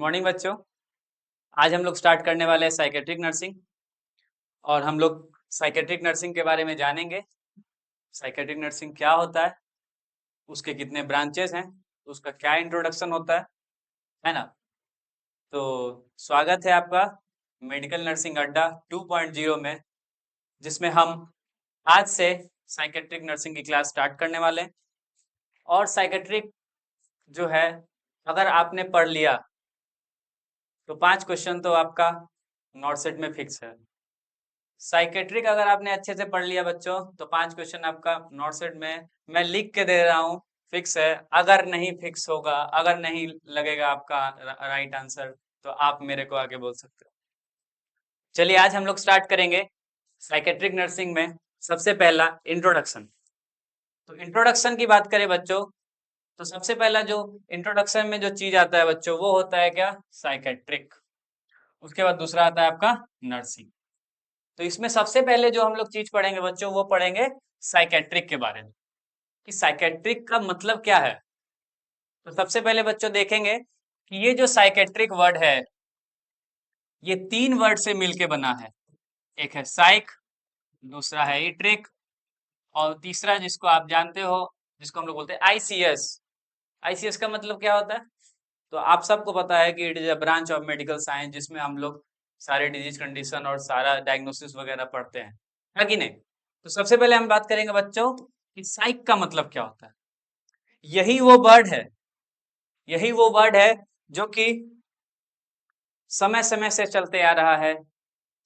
Morning बच्चों। आज हम लोग स्टार्ट करने वाले हैं साइकेट्रिक नर्सिंग और हम लोग साइकेट्रिक नर्सिंग के बारे में जानेंगे। साइकेट्रिक नर्सिंग क्या होता है, उसके कितने ब्रांचेस हैं, उसका क्या इंट्रोडक्शन होता है ना। तो स्वागत है आपका मेडिकल नर्सिंग अड्डा 2.0 में, जिसमें हम आज से साइकेट्रिक नर्सिंग की क्लास स्टार्ट करने वाले हैं। और साइकेट्रिक जो है, अगर आपने पढ़ लिया तो 5 क्वेश्चन तो आपका नॉट सेट में फिक्स है। साइकेट्रिक अगर आपने अच्छे से पढ़ लिया बच्चों तो 5 क्वेश्चन आपका नॉट सेट में मैं लिख के दे रहा हूँ, फिक्स है। अगर नहीं फिक्स होगा, अगर नहीं लगेगा आपका राइट आंसर, तो आप मेरे को आगे बोल सकते हो। चलिए आज हम लोग स्टार्ट करेंगे साइकेट्रिक नर्सिंग में। सबसे पहला इंट्रोडक्शन। तो इंट्रोडक्शन की बात करें बच्चों, तो सबसे पहला जो इंट्रोडक्शन में जो चीज आता है बच्चों, वो होता है क्या? साइकेट्रिक। उसके बाद दूसरा आता है आपका नर्सिंग। तो इसमें सबसे पहले जो हम लोग चीज पढ़ेंगे बच्चों, वो पढ़ेंगे साइकेट्रिक के बारे में, कि साइकेट्रिक का मतलब क्या है। तो सबसे पहले बच्चों देखेंगे कि ये जो साइकेट्रिक वर्ड है, ये 3 वर्ड से मिलके बना है। एक है साइक, दूसरा है इट्रिक, और तीसरा जिसको आप जानते हो, जिसको हम लोग बोलते हैं आईसीएस। आईसीएस का मतलब क्या होता है? तो आप सबको पता है कि it is a branch of medical science, जिसमें हम लोग सारे डिजीज कंडीशन और सारा डायग्नोसिस वगैरह पढ़ते हैं, है कि नहीं। तो सबसे पहले हम बात करेंगे बच्चों कि साइक का मतलब क्या होता है। यही वो वर्ड है, यही वो वर्ड है जो कि समय समय से चलते आ रहा है।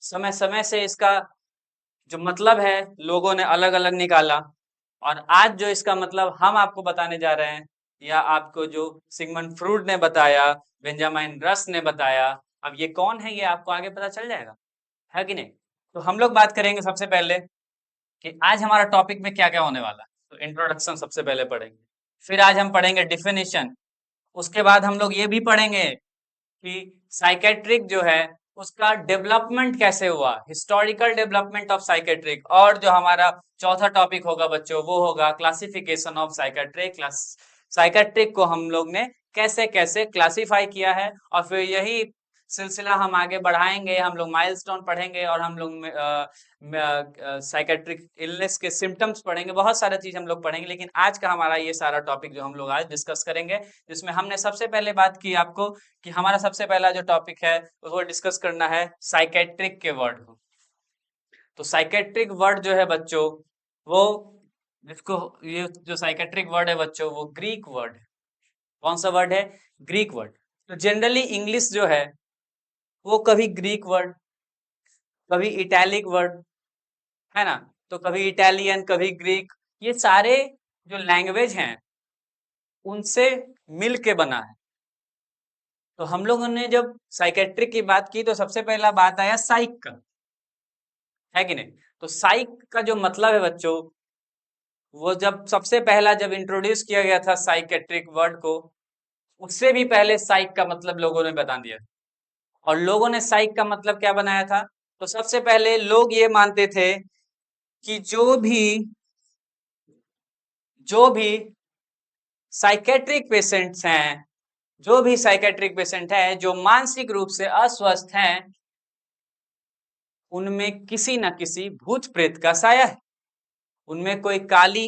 समय समय से इसका जो मतलब है लोगों ने अलग अलग निकाला, और आज जो इसका मतलब हम आपको बताने जा रहे हैं, या आपको जो सिगमंड फ्रूड ने बताया, बेंजामिन रस ने बताया, अब ये कौन है ये आपको आगे पता चल जाएगा, है कि नहीं। तो हम लोग बात करेंगे सबसे पहले कि आज हमारा टॉपिक में क्या क्या होने वाला है। तो इंट्रोडक्शन सबसे पहले पढ़ेंगे, फिर आज हम पढ़ेंगे डिफिनेशन। उसके बाद हम लोग ये भी पढ़ेंगे कि साइकेट्रिक जो है उसका डेवलपमेंट कैसे हुआ, हिस्टोरिकल डेवलपमेंट ऑफ साइकेट्रिक। और जो हमारा चौथा टॉपिक होगा बच्चों, वो होगा क्लासिफिकेशन ऑफ साइकेट्रिक। साइकेट्रिक को हम लोग ने कैसे कैसे क्लासिफाई किया है, और फिर यही सिलसिला हम आगे बढ़ाएंगे। हम लोग माइलस्टोन पढ़ेंगे, और हम लोग साइकेट्रिक इलनेस के सिम्टम्स पढ़ेंगे, बहुत सारा चीज हम लोग पढ़ेंगे। लेकिन आज का हमारा ये सारा टॉपिक जो हम लोग आज डिस्कस करेंगे, जिसमें हमने सबसे पहले बात की आपको कि हमारा सबसे पहला जो टॉपिक है वो डिस्कस करना है साइकेट्रिक के वर्ड को। तो साइकेट्रिक वर्ड जो है बच्चों, वो जिसको ये जो साइकेट्रिक वर्ड है बच्चों, वो ग्रीक वर्ड है। कौन सा वर्ड है? Greek word. तो जनरली इंग्लिश जो है वो कभी ग्रीक वर्ड, कभी इटैलिक वर्ड, है ना। तो कभी इटालियन, कभी ग्रीक, ये सारे जो लैंग्वेज हैं उनसे मिल के बना है। तो हम लोगों ने जब साइकेट्रिक की बात की तो सबसे पहला बात आया साइक का, है कि नहीं। तो साइक का जो मतलब है बच्चों, वो जब सबसे पहला जब इंट्रोड्यूस किया गया था साइकेट्रिक वर्ड को, उससे भी पहले साइक का मतलब लोगों ने बता दिया। और लोगों ने साइक का मतलब क्या बनाया था? तो सबसे पहले लोग ये मानते थे कि जो भी साइकेट्रिक पेशेंट्स हैं, जो भी साइकेट्रिक पेशेंट हैं जो मानसिक रूप से अस्वस्थ हैं, उनमें किसी न किसी भूत प्रेत का साया है। उनमें कोई काली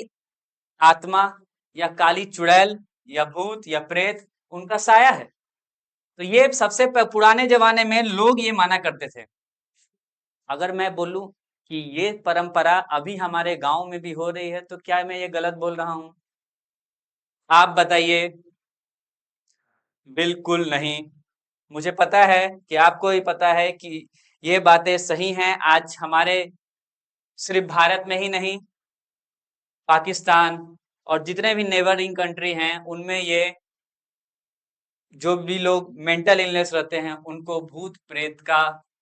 आत्मा या काली चुड़ैल या भूत या प्रेत उनका साया है। तो ये सबसे पुराने जमाने में लोग ये माना करते थे। अगर मैं बोलूं कि ये परंपरा अभी हमारे गांव में भी हो रही है, तो क्या मैं ये गलत बोल रहा हूं? आप बताइए। बिल्कुल नहीं। मुझे पता है कि आपको ही पता है कि ये बातें सही हैं। आज हमारे सिर्फ भारत में ही नहीं, पाकिस्तान और जितने भी नेबरिंग कंट्री हैं, उनमें ये जो भी लोग मेंटल इलनेस रहते हैं, उनको भूत प्रेत का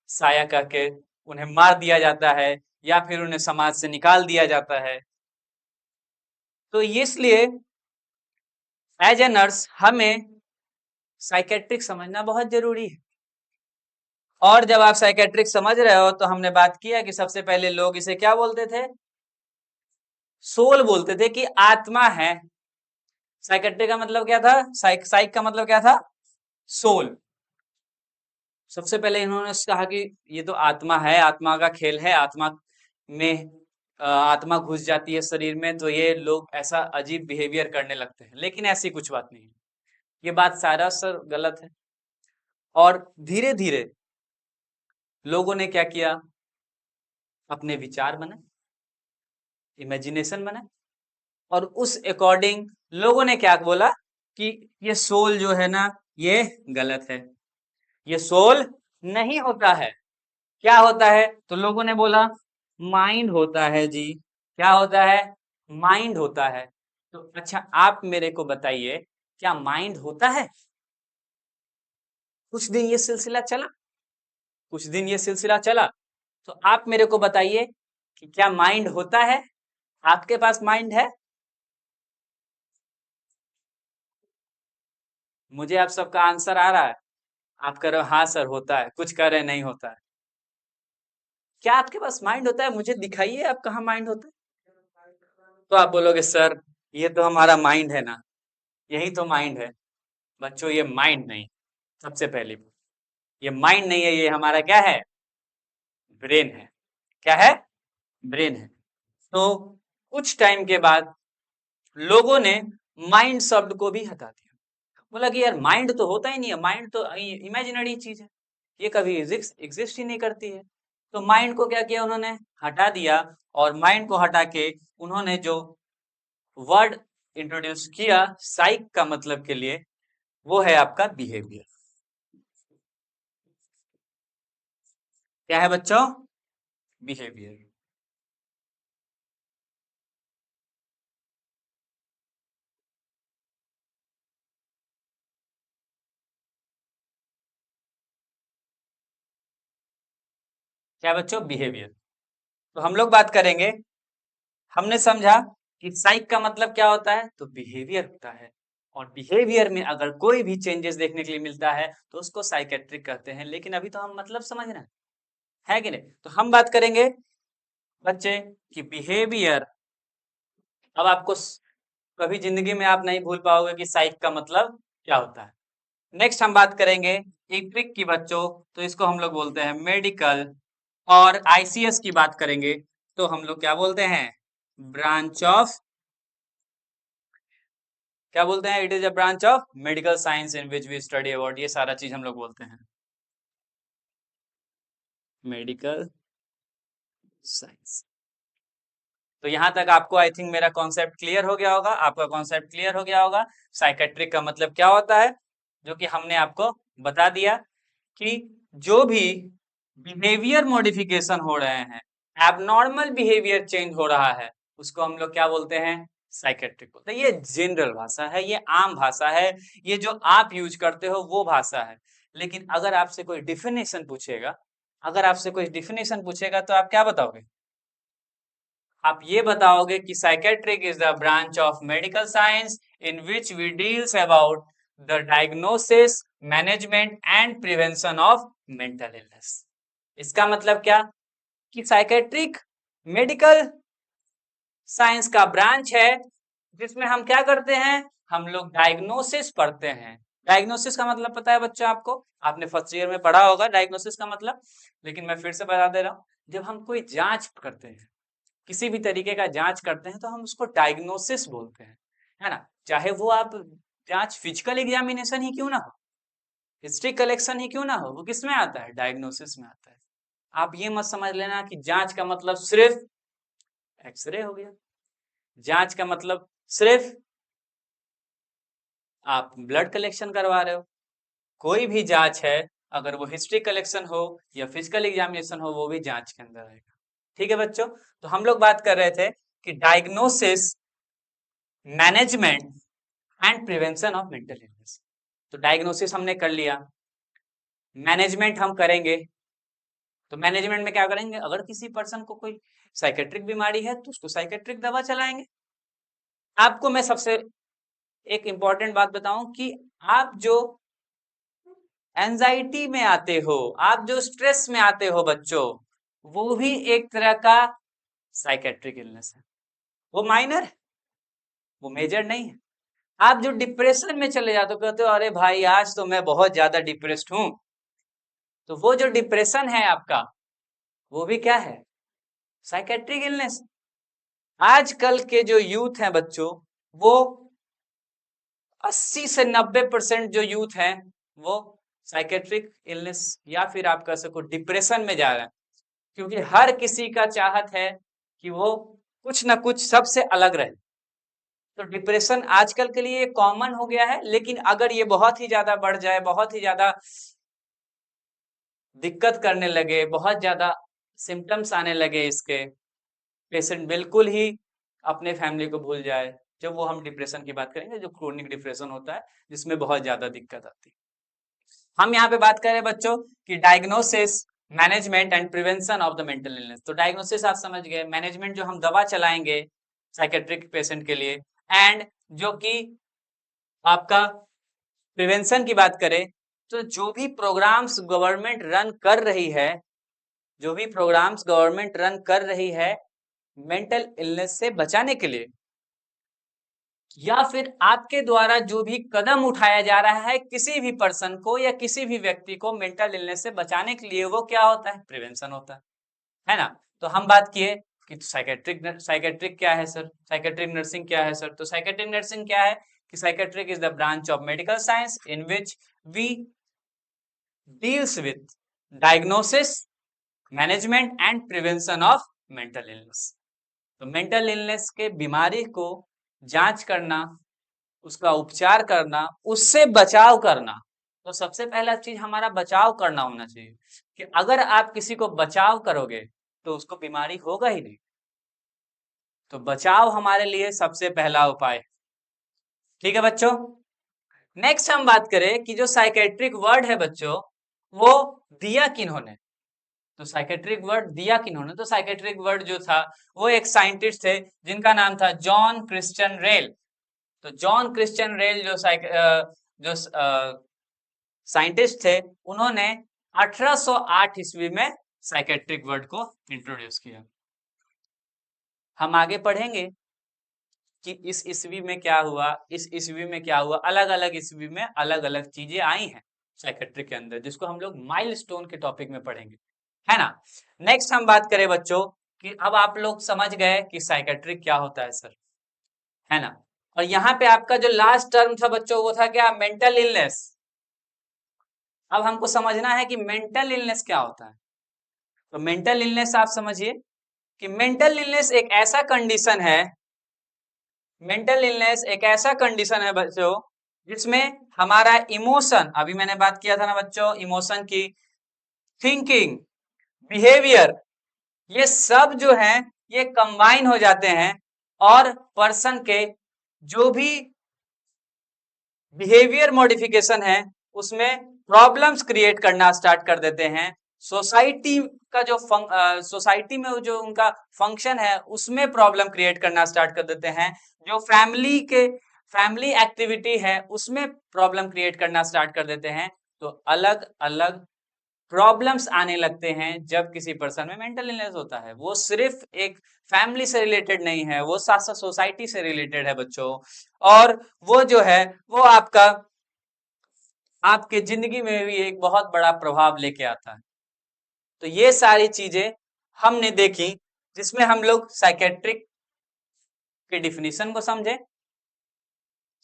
साया करके उन्हें मार दिया जाता है, या फिर उन्हें समाज से निकाल दिया जाता है। तो इसलिए एज ए नर्स हमें साइकेट्रिक समझना बहुत जरूरी है। और जब आप साइकेट्रिक समझ रहे हो, तो हमने बात किया कि सबसे पहले लोग इसे क्या बोलते थे? सोल बोलते थे, कि आत्मा है। साइकेट्रिक का मतलब क्या था? साइक का मतलब क्या था? सोल। सबसे पहले इन्होंने कहा कि ये तो आत्मा है, आत्मा का खेल है, आत्मा में आत्मा घुस जाती है शरीर में तो ये लोग ऐसा अजीब बिहेवियर करने लगते हैं, लेकिन ऐसी कुछ बात नहीं है। ये बात सारा सर गलत है। और धीरे धीरे लोगों ने क्या किया, अपने विचार बनाए, इमेजिनेशन बनाए, और उस अकॉर्डिंग लोगों ने क्या बोला कि ये सोल जो है ना ये गलत है, ये सोल नहीं होता है। क्या होता है? तो लोगों ने बोला माइंड होता है जी। क्या होता है? माइंड होता है। तो अच्छा आप मेरे को बताइए, क्या माइंड होता है? कुछ दिन ये सिलसिला चला, कुछ दिन ये सिलसिला चला, तो आप मेरे को बताइए कि क्या माइंड होता है? आपके पास माइंड है? मुझे आप सबका आंसर आ रहा है? आप कह रहे हो हाँ सर होता है, कुछ कह रहे नहीं होता है। क्या आपके पास माइंड होता है? मुझे दिखाइए आप कहाँ माइंड होता है। तो आप बोलोगे सर ये तो हमारा माइंड है ना, यही तो माइंड है। बच्चों ये माइंड नहीं, सबसे पहली बात ये माइंड नहीं है, ये हमारा क्या है? ब्रेन है। क्या है? ब्रेन है। तो कुछ टाइम के बाद लोगों ने माइंड शब्द को भी हटा दिया। बोला कि यार माइंड तो होता ही नहीं है, माइंड तो इमेजिनरी चीज है, ये कभी एग्जिस्ट ही नहीं करती है। तो माइंड को क्या किया उन्होंने? हटा दिया। और माइंड को हटा के उन्होंने जो वर्ड इंट्रोड्यूस किया साइक का मतलब के लिए, वो है आपका बिहेवियर। क्या है बच्चों? बिहेवियर। क्या बच्चों? बिहेवियर। तो हम लोग बात करेंगे, हमने समझा कि साइक का मतलब क्या होता है, तो बिहेवियर होता है। और बिहेवियर में अगर कोई भी चेंजेस देखने के लिए मिलता है तो उसको साइकेट्रिक कहते हैं। लेकिन अभी तो हम मतलब समझ रहे हैं, है कि नहीं? तो हम बात करेंगे बच्चे कि बिहेवियर, अब आपको कभी जिंदगी में आप नहीं भूल पाओगे कि साइक का मतलब क्या होता है। नेक्स्ट हम बात करेंगे एक ट्रिक की बच्चों, तो इसको हम लोग बोलते हैं मेडिकल। और आईसीएस की बात करेंगे तो हम लोग क्या बोलते हैं? ब्रांच ऑफ, क्या बोलते हैं? It is a branch of medical science in which we study about, ये सारा चीज हम लोग बोलते हैं मेडिकल साइंस। तो यहां तक आपको आई थिंक मेरा कॉन्सेप्ट क्लियर हो गया होगा, आपका कॉन्सेप्ट क्लियर हो गया होगा। साइकेट्रिक का मतलब क्या होता है, जो कि हमने आपको बता दिया कि जो भी बिहेवियर मॉडिफिकेशन हो रहे हैं, एबनॉर्मल बिहेवियर चेंज हो रहा है, उसको हम लोग क्या बोलते हैं? साइकेट्रिक बोलते हैं। ये जनरल भाषा है, ये आम भाषा है, ये जो आप यूज करते हो वो भाषा है। लेकिन अगर आपसे कोई डिफिनेशन पूछेगा, अगर आपसे कोई डिफिनेशन पूछेगा तो आप क्या बताओगे? आप ये बताओगे कि psychiatric is the branch of medical science in which we deals about the diagnosis, management and prevention of mental illness. इसका मतलब क्या? कि साइकेट्रिक मेडिकल साइंस का ब्रांच है जिसमें हम क्या करते हैं? हम लोग डायग्नोसिस पढ़ते हैं। डायग्नोसिस का मतलब पता है बच्चा आपको? आपने फर्स्ट ईयर में पढ़ा होगा डायग्नोसिस का मतलब, लेकिन मैं फिर से बता दे रहा हूं। जब हम कोई जांच करते हैं, किसी भी तरीके का जांच करते हैं, तो हम उसको डायग्नोसिस बोलते हैं, है ना? चाहे वो आप जांच फिजिकल एग्जामिनेशन ही क्यों ना हो, हिस्ट्री कलेक्शन ही क्यों ना हो, वो किस में आता है? डायग्नोसिस में आता है। आप ये मत समझ लेना कि जांच का मतलब सिर्फ एक्सरे हो गया, जांच का मतलब सिर्फ आप ब्लड कलेक्शन करवा रहे हो। कोई भी जांच है, अगर वो हिस्ट्री कलेक्शन हो या फिजिकल एग्जामिनेशन हो, वो भी जांच के अंदर आएगा। ठीक है बच्चों? तो हम लोग बात कर रहे थे कि diagnosis, management and prevention of mental illness. तो डायग्नोसिस हमने कर लिया, मैनेजमेंट हम करेंगे। तो मैनेजमेंट में क्या करेंगे? अगर किसी पर्सन को कोई साइकेट्रिक बीमारी है तो उसको साइकेट्रिक दवा चलाएंगे। आपको मैं सबसे एक इंपॉर्टेंट बात बताऊं कि आप जो एंजाइटी में आते हो, आप जो स्ट्रेस में आते हो बच्चों, वो भी एक तरह का साइकेट्रिक इलनेस है। वो माइनर है, वो मेजर नहीं है। आप जो डिप्रेशन में चले जाते हो, कहते हो अरे भाई आज तो मैं बहुत ज्यादा डिप्रेस्ड हूं, तो वो जो डिप्रेशन है आपका, वो भी क्या है? Psychiatric illness. आजकल के जो यूथ हैं बच्चों, वो 80 से 90% जो यूथ हैं वो साइकेट्रिक इलनेस या फिर आप कह सको डिप्रेशन में जा रहे हैं, क्योंकि हर किसी का चाहत है कि वो कुछ ना कुछ सबसे अलग रहे। तो डिप्रेशन आजकल के लिए कॉमन हो गया है, लेकिन अगर ये बहुत ही ज्यादा बढ़ जाए, बहुत ही ज्यादा दिक्कत करने लगे, बहुत ज्यादा सिम्टम्स आने लगे इसके, पेशेंट बिल्कुल ही अपने फैमिली को भूल जाए, जब वो हम डिप्रेशन की बात करेंगे, जो क्रोनिक डिप्रेशन होता है जिसमें बहुत ज्यादा दिक्कत आती है। हम यहाँ पे बात करें बच्चों कि diagnosis, management and prevention of the mental illness. तो डायग्नोसिस आप समझ गए, मैनेजमेंट जो हम दवा चलाएंगे साइकेट्रिक पेशेंट के लिए, एंड जो कि आपका प्रिवेंशन की बात करें तो जो भी प्रोग्राम्स गवर्नमेंट रन कर रही है, जो भी प्रोग्राम्स गवर्नमेंट रन कर रही है मेंटल इलनेस से बचाने के लिए, या फिर आपके द्वारा जो भी कदम उठाया जा रहा है किसी भी पर्सन को या किसी भी व्यक्ति को मेंटल इलनेस से बचाने के लिए, वो क्या होता है? प्रिवेंशन होता है ना। तो हम बात किए कि साइकेट्रिक क्या है सर, साइकेट्रिक नर्सिंग क्या है सर। तो साइकेट्रिक नर्सिंग क्या है कि psychiatric is the branch of medical science in which we deals with diagnosis, management and prevention of mental illness. तो मेंटल इलनेस के बीमारी को जांच करना, उसका उपचार करना, उससे बचाव करना। तो सबसे पहला चीज हमारा बचाव करना होना चाहिए, कि अगर आप किसी को बचाव करोगे तो उसको बीमारी होगा ही नहीं। तो बचाव हमारे लिए सबसे पहला उपाय। ठीक है बच्चों। नेक्स्ट हम बात करें कि जो साइकेट्रिक वर्ड है बच्चों, वो दिया किन्होंने? तो साइकेट्रिक वर्ड दिया किन्होंने? तो साइकेट्रिक वर्ड जो था वो एक साइंटिस्ट थे जिनका नाम था जॉन क्रिश्चियन रेल। तो जॉन क्रिश्चियन रेल जो साइंटिस्ट थे, उन्होंने 1808 ईस्वी में साइकेट्रिक वर्ड को इंट्रोड्यूस किया। हम आगे पढ़ेंगे कि इस ईस्वी में क्या हुआ, इस ईस्वी में क्या हुआ, अलग अलग ईस्वी में अलग अलग चीजें आई हैं साइकेट्रिक के अंदर, जिसको हम लोग माइलस्टोन के टॉपिक में पढ़ेंगे, है ना। नेक्स्ट हम बात करें बच्चों कि अब आप लोग समझ गए कि साइकेट्रिक क्या होता है सर, है ना। और यहाँ पे आपका जो लास्ट टर्म था बच्चों, वो था क्या? Mental illness. अब हमको समझना है कि मेंटल इलनेस क्या होता है। तो मेंटल इलनेस आप समझिए कि मेंटल इलनेस एक ऐसा कंडीशन है, मेंटल इलनेस एक ऐसा कंडीशन है बच्चों जिसमें हमारा इमोशन, अभी मैंने बात किया था ना बच्चों इमोशन की, थिंकिंग, बिहेवियर, ये सब जो है ये कंबाइन हो जाते हैं, और पर्सन के जो भी बिहेवियर मॉडिफिकेशन है उसमें प्रॉब्लम्स क्रिएट करना स्टार्ट कर देते हैं। सोसाइटी का जो सोसाइटी में जो उनका फंक्शन है उसमें प्रॉब्लम क्रिएट करना स्टार्ट कर देते हैं। जो फैमिली एक्टिविटी है उसमें प्रॉब्लम क्रिएट करना स्टार्ट कर देते हैं। तो अलग अलग प्रॉब्लम्स आने लगते हैं जब किसी पर्सन में मेंटल इलनेस होता है। वो सिर्फ एक फैमिली से रिलेटेड नहीं है, वो साथ साथ सोसाइटी से रिलेटेड है बच्चों, और वो जो है वो आपके जिंदगी में भी एक बहुत बड़ा प्रभाव लेके आता है। तो ये सारी चीजें हमने देखी, जिसमें हम लोग साइकेट्रिक के डिफिनीशन को समझे,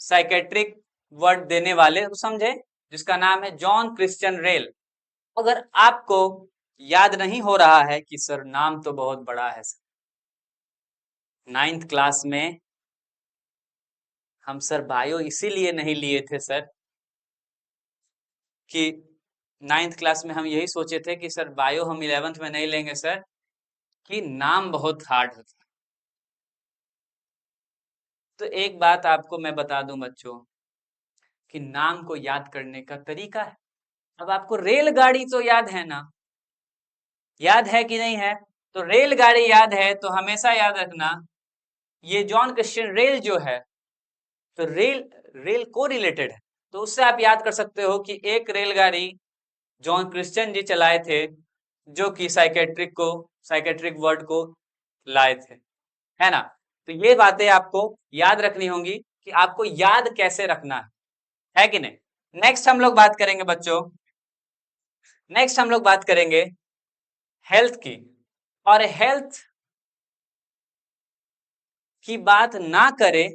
साइकेट्रिक वर्ड देने वाले को समझे जिसका नाम है जॉन क्रिश्चियन रेल। अगर आपको याद नहीं हो रहा है कि सर नाम तो बहुत बड़ा है सर, 9th क्लास में हम सर बायो इसीलिए नहीं लिए थे सर कि 9th क्लास में हम यही सोचे थे कि सर बायो हम 11th में नहीं लेंगे सर, कि नाम बहुत हार्ड होता है। तो एक बात आपको मैं बता दूं बच्चों कि नाम को याद करने का तरीका है। अब आपको रेलगाड़ी तो याद है ना, याद है कि नहीं है? तो रेलगाड़ी याद है तो हमेशा याद रखना ये जॉन क्रिश्चियन रेल जो है, तो रेल रेल को रिलेटेड है। तो उससे आप याद कर सकते हो कि एक रेलगाड़ी जॉन क्रिश्चियन जी चलाए थे, जो कि साइकेट्रिक वर्ड को लाए थे, है ना। तो ये बातें आपको याद रखनी होंगी कि आपको याद कैसे रखना है कि नहीं। नेक्स्ट हम लोग बात करेंगे बच्चों नेक्स्ट हम लोग बात करेंगे हेल्थ की, और हेल्थ की बात ना करें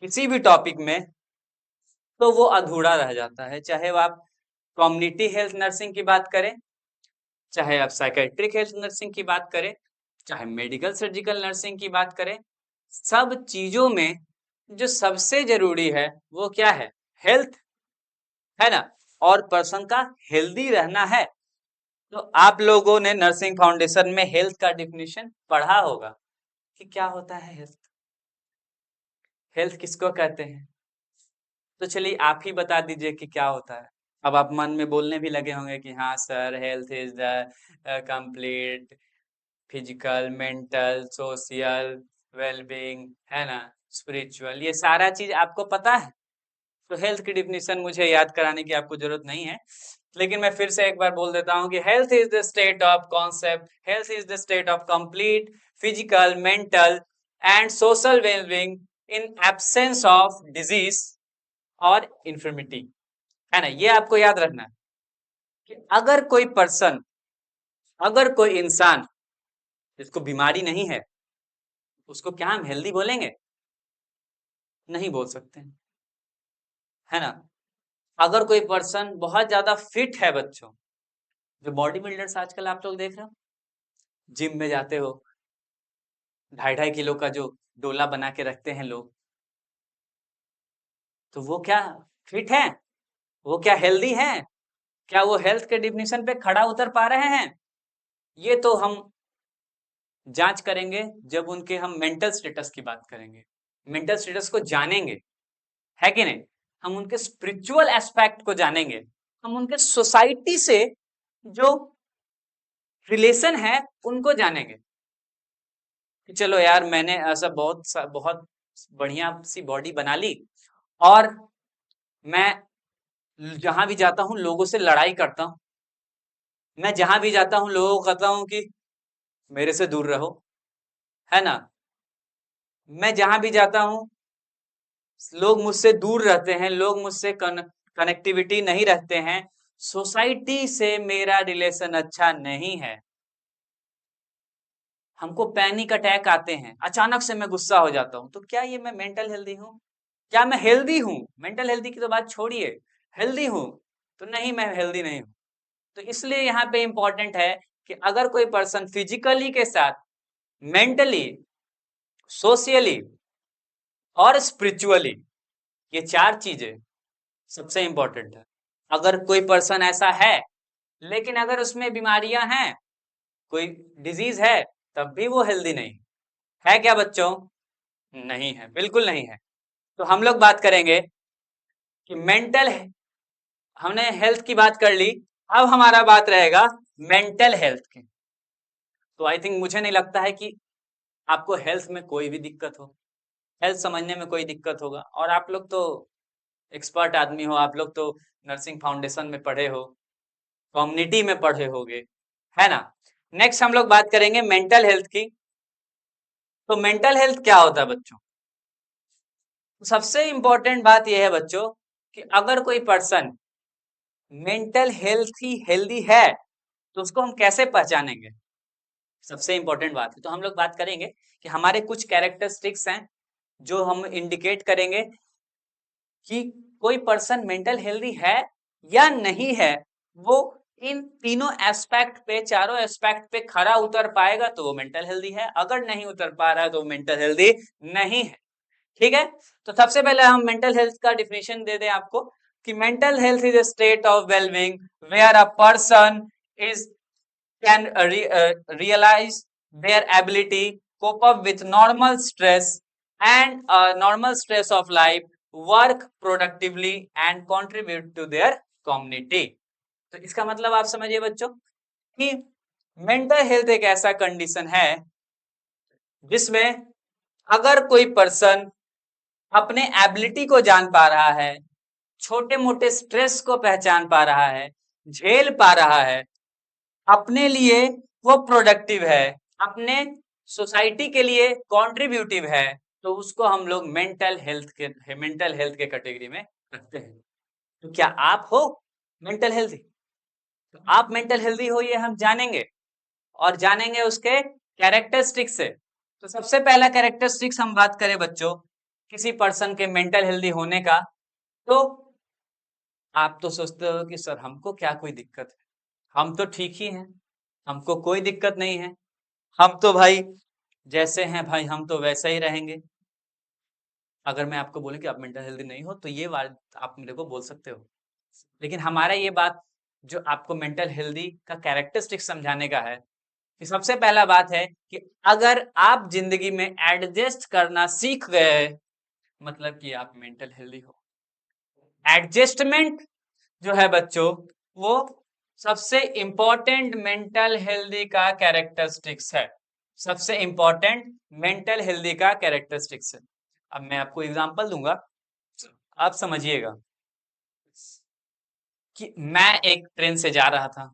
किसी भी टॉपिक में तो वो अधूरा रह जाता है। चाहे वो आप कम्युनिटी हेल्थ नर्सिंग की बात करें, चाहे आप साइकेट्रिक हेल्थ नर्सिंग की बात करें, चाहे मेडिकल सर्जिकल नर्सिंग की बात करें, सब चीजों में जो सबसे जरूरी है वो क्या है? हेल्थ है ना। और पर्सन का हेल्दी रहना है। तो आप लोगों ने नर्सिंग फाउंडेशन में हेल्थ का डिफिनीशन पढ़ा होगा कि क्या होता है हेल्थ, हेल्थ किसको कहते हैं। तो चलिए आप ही बता दीजिए कि क्या होता है। अब आप मन में बोलने भी लगे होंगे कि हाँ sir, health is the complete physical, mental, social wellbeing, है ना, स्पिरिचुअल, ये सारा चीज आपको पता है। तो हेल्थ की डिफिनीशन मुझे याद कराने की आपको जरूरत नहीं है, लेकिन मैं फिर से एक बार बोल देता हूँ कि health is the state of concept, health is the state of complete physical, mental and social wellbeing in absence of disease और इन्फर्मिटी, है ना। ये आपको याद रखना है कि अगर कोई पर्सन, अगर कोई इंसान जिसको बीमारी नहीं है, उसको क्या हम हेल्दी बोलेंगे? नहीं बोल सकते, है ना। अगर कोई पर्सन बहुत ज्यादा फिट है, बच्चों, जो बॉडी बिल्डर्स आजकल आप लोग देख रहे हो, जिम में जाते हो, 2.5-2.5 किलो का जो डोला बना के रखते हैं लोग, तो वो क्या फिट है? वो क्या हेल्दी है? क्या वो हेल्थ के डिफिनीशन पे खड़ा उतर पा रहे हैं? ये तो हम जांच करेंगे जब उनके हम मेंटल स्टेटस की बात करेंगे, मेंटल स्टेटस को जानेंगे, है कि नहीं। हम उनके स्पिरिचुअल एस्पेक्ट को जानेंगे, हम उनके सोसाइटी से जो रिलेशन है उनको जानेंगे कि चलो यार, मैंने ऐसा बहुत बढ़िया सी बॉडी बना ली और मैं जहां भी जाता हूं लोगों से लड़ाई करता हूं, मैं जहां भी जाता हूं लोगों को कहता हूं कि मेरे से दूर रहो, है ना। मैं जहां भी जाता हूं लोग मुझसे दूर रहते हैं, लोग मुझसे कनेक्टिविटी नहीं रखते हैं, सोसाइटी से मेरा रिलेशन अच्छा नहीं है। हमको पैनिक अटैक आते हैं, अचानक से मैं गुस्सा हो जाता हूं, तो क्या ये मैं मेंटल हेल्दी हूं? क्या मैं हेल्दी हूं? मेंटल हेल्दी की तो बात छोड़िए, हेल्दी हूं तो नहीं, मैं हेल्दी नहीं हूं। तो इसलिए यहाँ पे इंपॉर्टेंट है कि अगर कोई पर्सन फिजिकली के साथ मेंटली, सोशियली और स्पिरिचुअली, ये 4 चीजें सबसे इंपॉर्टेंट है। अगर कोई पर्सन ऐसा है लेकिन अगर उसमें बीमारियां हैं, कोई डिजीज है, तब भी वो हेल्दी नहीं है। क्या बच्चों? नहीं है, बिल्कुल नहीं है। तो हम लोग बात करेंगे कि मेंटल, हमने हेल्थ की बात कर ली, अब हमारा बात रहेगा मेंटल हेल्थ की। तो आई थिंक, मुझे नहीं लगता है कि आपको हेल्थ में कोई भी दिक्कत हो, हेल्थ समझने में कोई दिक्कत होगा। और आप लोग तो एक्सपर्ट आदमी हो, आप लोग तो नर्सिंग फाउंडेशन में पढ़े हो, कम्युनिटी में पढ़े होगे, है ना। नेक्स्ट हम लोग बात करेंगे मेंटल हेल्थ की। तो मेंटल हेल्थ क्या होता है बच्चों? तो सबसे इंपॉर्टेंट बात यह है बच्चों कि अगर कोई पर्सन मेंटल हेल्थ ही हेल्दी है तो उसको हम कैसे पहचानेंगे? सबसे इंपॉर्टेंट बात है। तो हम लोग बात करेंगे कि हमारे कुछ कैरेक्टरिस्टिक्स हैं जो हम इंडिकेट करेंगे कि कोई पर्सन मेंटल हेल्दी है या नहीं है। वो इन तीनों एस्पेक्ट पे, चारों एस्पेक्ट पे खरा उतर पाएगा तो वो मेंटल हेल्दी है, अगर नहीं उतर पा रहा है तो वो मेंटल हेल्दी नहीं है। ठीक है। तो सबसे पहले हम मेंटल हेल्थ का डिफिनेशन दे दें आपको कि mental health is a state of wellbeing where a person is can realize their ability, cope up with normal stress and normal stress of life, work productively and contribute to their community। तो इसका मतलब आप समझिए बच्चों कि mental health एक ऐसा condition है जिसमें अगर कोई पर्सन अपने एबिलिटी को जान पा रहा है, छोटे मोटे स्ट्रेस को पहचान पा रहा है, झेल पा रहा है, अपने लिए वो प्रोडक्टिव है, अपने सोसाइटी के लिए कॉन्ट्रीब्यूटिव है, तो उसको हम लोग मेंटल हेल्थ के कैटेगरी में रखते हैं। तो क्या आप हो मेंटल हेल्थी? तो आप मेंटल हेल्दी हो ये हम जानेंगे, और जानेंगे उसके कैरेक्टरिस्टिक्स से। तो सबसे पहला कैरेक्टरिस्टिक्स हम बात करें बच्चों किसी पर्सन के मेंटल हेल्दी होने का, तो आप तो सोचते हो कि सर हमको क्या कोई दिक्कत है, हम तो ठीक ही हैं, हमको कोई दिक्कत नहीं है, हम तो भाई जैसे हैं भाई हम तो वैसे ही रहेंगे। अगर मैं आपको बोलूं कि आप मेंटल हेल्दी नहीं हो तो ये बात आप मेरे को बोल सकते हो, लेकिन हमारा ये बात जो आपको मेंटल हेल्दी का कैरेक्टरिस्टिक समझाने का है कि सबसे पहला बात है कि अगर आप जिंदगी में एडजस्ट करना सीख गए मतलब कि आप मेंटल हेल्दी हो। एडजस्टमेंट जो है बच्चों वो सबसे इंपॉर्टेंट मेंटल हेल्दी का कैरेक्टरिस्टिक्स है, सबसे इंपॉर्टेंट मेंटल हेल्दी का कैरेक्टरिस्टिक्स है। अब मैं आपको एग्जांपल दूंगा, आप समझिएगा कि मैं एक ट्रेन से जा रहा था,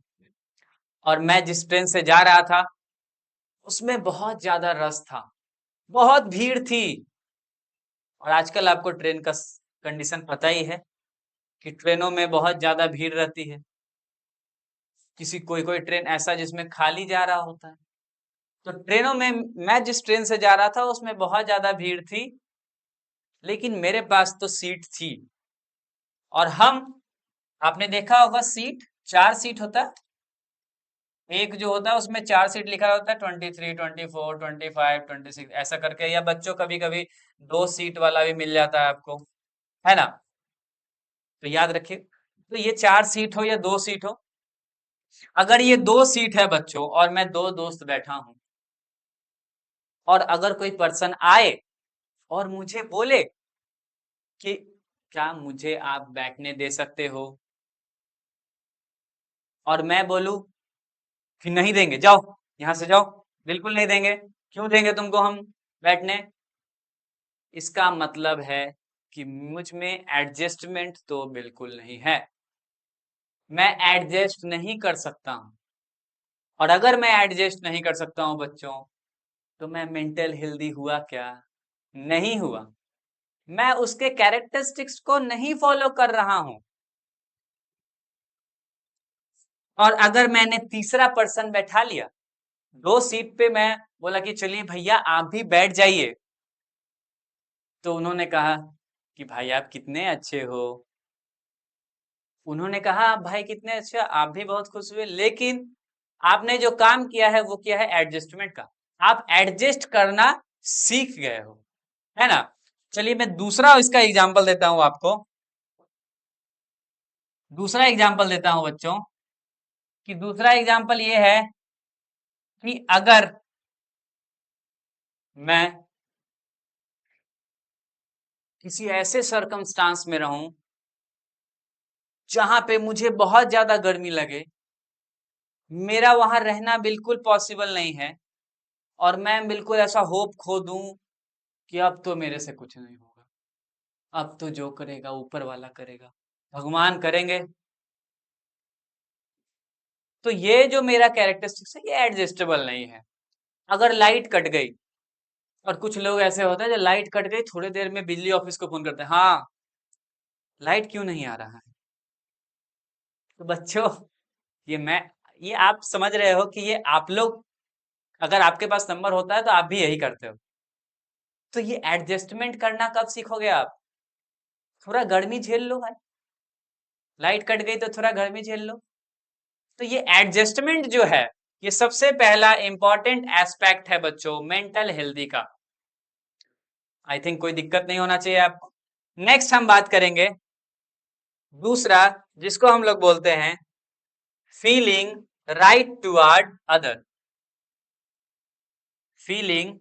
और मैं जिस ट्रेन से जा रहा था उसमें बहुत ज्यादा रश था, बहुत भीड़ थी। और आजकल आपको ट्रेन का कंडीशन पता ही है कि ट्रेनों में बहुत ज्यादा भीड़ रहती है, किसी कोई कोई ट्रेन ऐसा जिसमें खाली जा रहा होता है। तो ट्रेनों में मैं जिस ट्रेन से जा रहा था उसमें बहुत ज्यादा भीड़ थी, लेकिन मेरे पास तो सीट थी। और हम, आपने देखा होगा सीट, 4 सीट होता है, एक जो होता है उसमें 4 सीट लिखा होता है, 23, 24, 25, 26 ऐसा करके, या बच्चों कभी कभी 2 सीट वाला भी मिल जाता है आपको, है ना। तो याद रखिए, तो ये 4 सीट हो या 2 सीट हो, अगर ये 2 सीट है बच्चों और मैं 2 दोस्त बैठा हूं, और अगर कोई पर्सन आए और मुझे बोले कि क्या मुझे आप बैठने दे सकते हो, और मैं बोलूं कि नहीं देंगे, जाओ यहां से जाओ, बिल्कुल नहीं देंगे, क्यों देंगे तुमको हम बैठने, इसका मतलब है कि मुझ में एडजस्टमेंट तो बिल्कुल नहीं है, मैं एडजस्ट नहीं कर सकता हूं। और अगर मैं एडजस्ट नहीं कर सकता हूं बच्चों, तो मैं मेंटल हेल्दी हुआ क्या, नहीं हुआ, मैं उसके कैरेक्टरिस्टिक्स को नहीं फॉलो कर रहा हूं। और अगर मैंने तीसरा पर्सन बैठा लिया 2 सीट पे, मैं बोला कि चलिए भैया आप भी बैठ जाइए, तो उन्होंने कहा कि भाई आप कितने अच्छे हो, उन्होंने कहा आप भाई कितने अच्छे, आप भी बहुत खुश हुए, लेकिन आपने जो काम किया है वो किया है एडजस्टमेंट का, आप एडजस्ट करना सीख गए हो, है ना। चलिए मैं दूसरा इसका एग्जांपल देता हूं आपको, दूसरा एग्जांपल देता हूं बच्चों, कि दूसरा एग्जांपल ये है कि अगर मैं किसी ऐसे सरकमस्टांस में रहूं जहां पे मुझे बहुत ज्यादा गर्मी लगे, मेरा वहां रहना बिल्कुल पॉसिबल नहीं है, और मैं बिल्कुल ऐसा होप खो दूं कि अब तो मेरे से कुछ नहीं होगा, अब तो जो करेगा ऊपर वाला करेगा, भगवान करेंगे, तो ये जो मेरा कैरेक्टरिस्टिक्स है ये एडजस्टेबल नहीं है। अगर लाइट कट गई, और कुछ लोग ऐसे होते हैं जो लाइट कट गई थोड़ी देर में बिजली ऑफिस को फोन करते हैं, हाँ लाइट क्यों नहीं आ रहा है। तो बच्चों ये मैं, ये आप समझ रहे हो कि ये आप लोग, अगर आपके पास नंबर होता है तो आप भी यही करते हो। तो ये एडजस्टमेंट करना कब सीखोगे आप, थोड़ा गर्मी झेल लो भाई, लाइट कट गई तो थोड़ा गर्मी झेल लो। तो ये एडजस्टमेंट जो है ये सबसे पहला इंपॉर्टेंट एस्पेक्ट है बच्चों मेंटल हेल्दी का। आई थिंक कोई दिक्कत नहीं होना चाहिए आपको। नेक्स्ट हम बात करेंगे दूसरा, जिसको हम लोग बोलते हैं feeling right toward other, feeling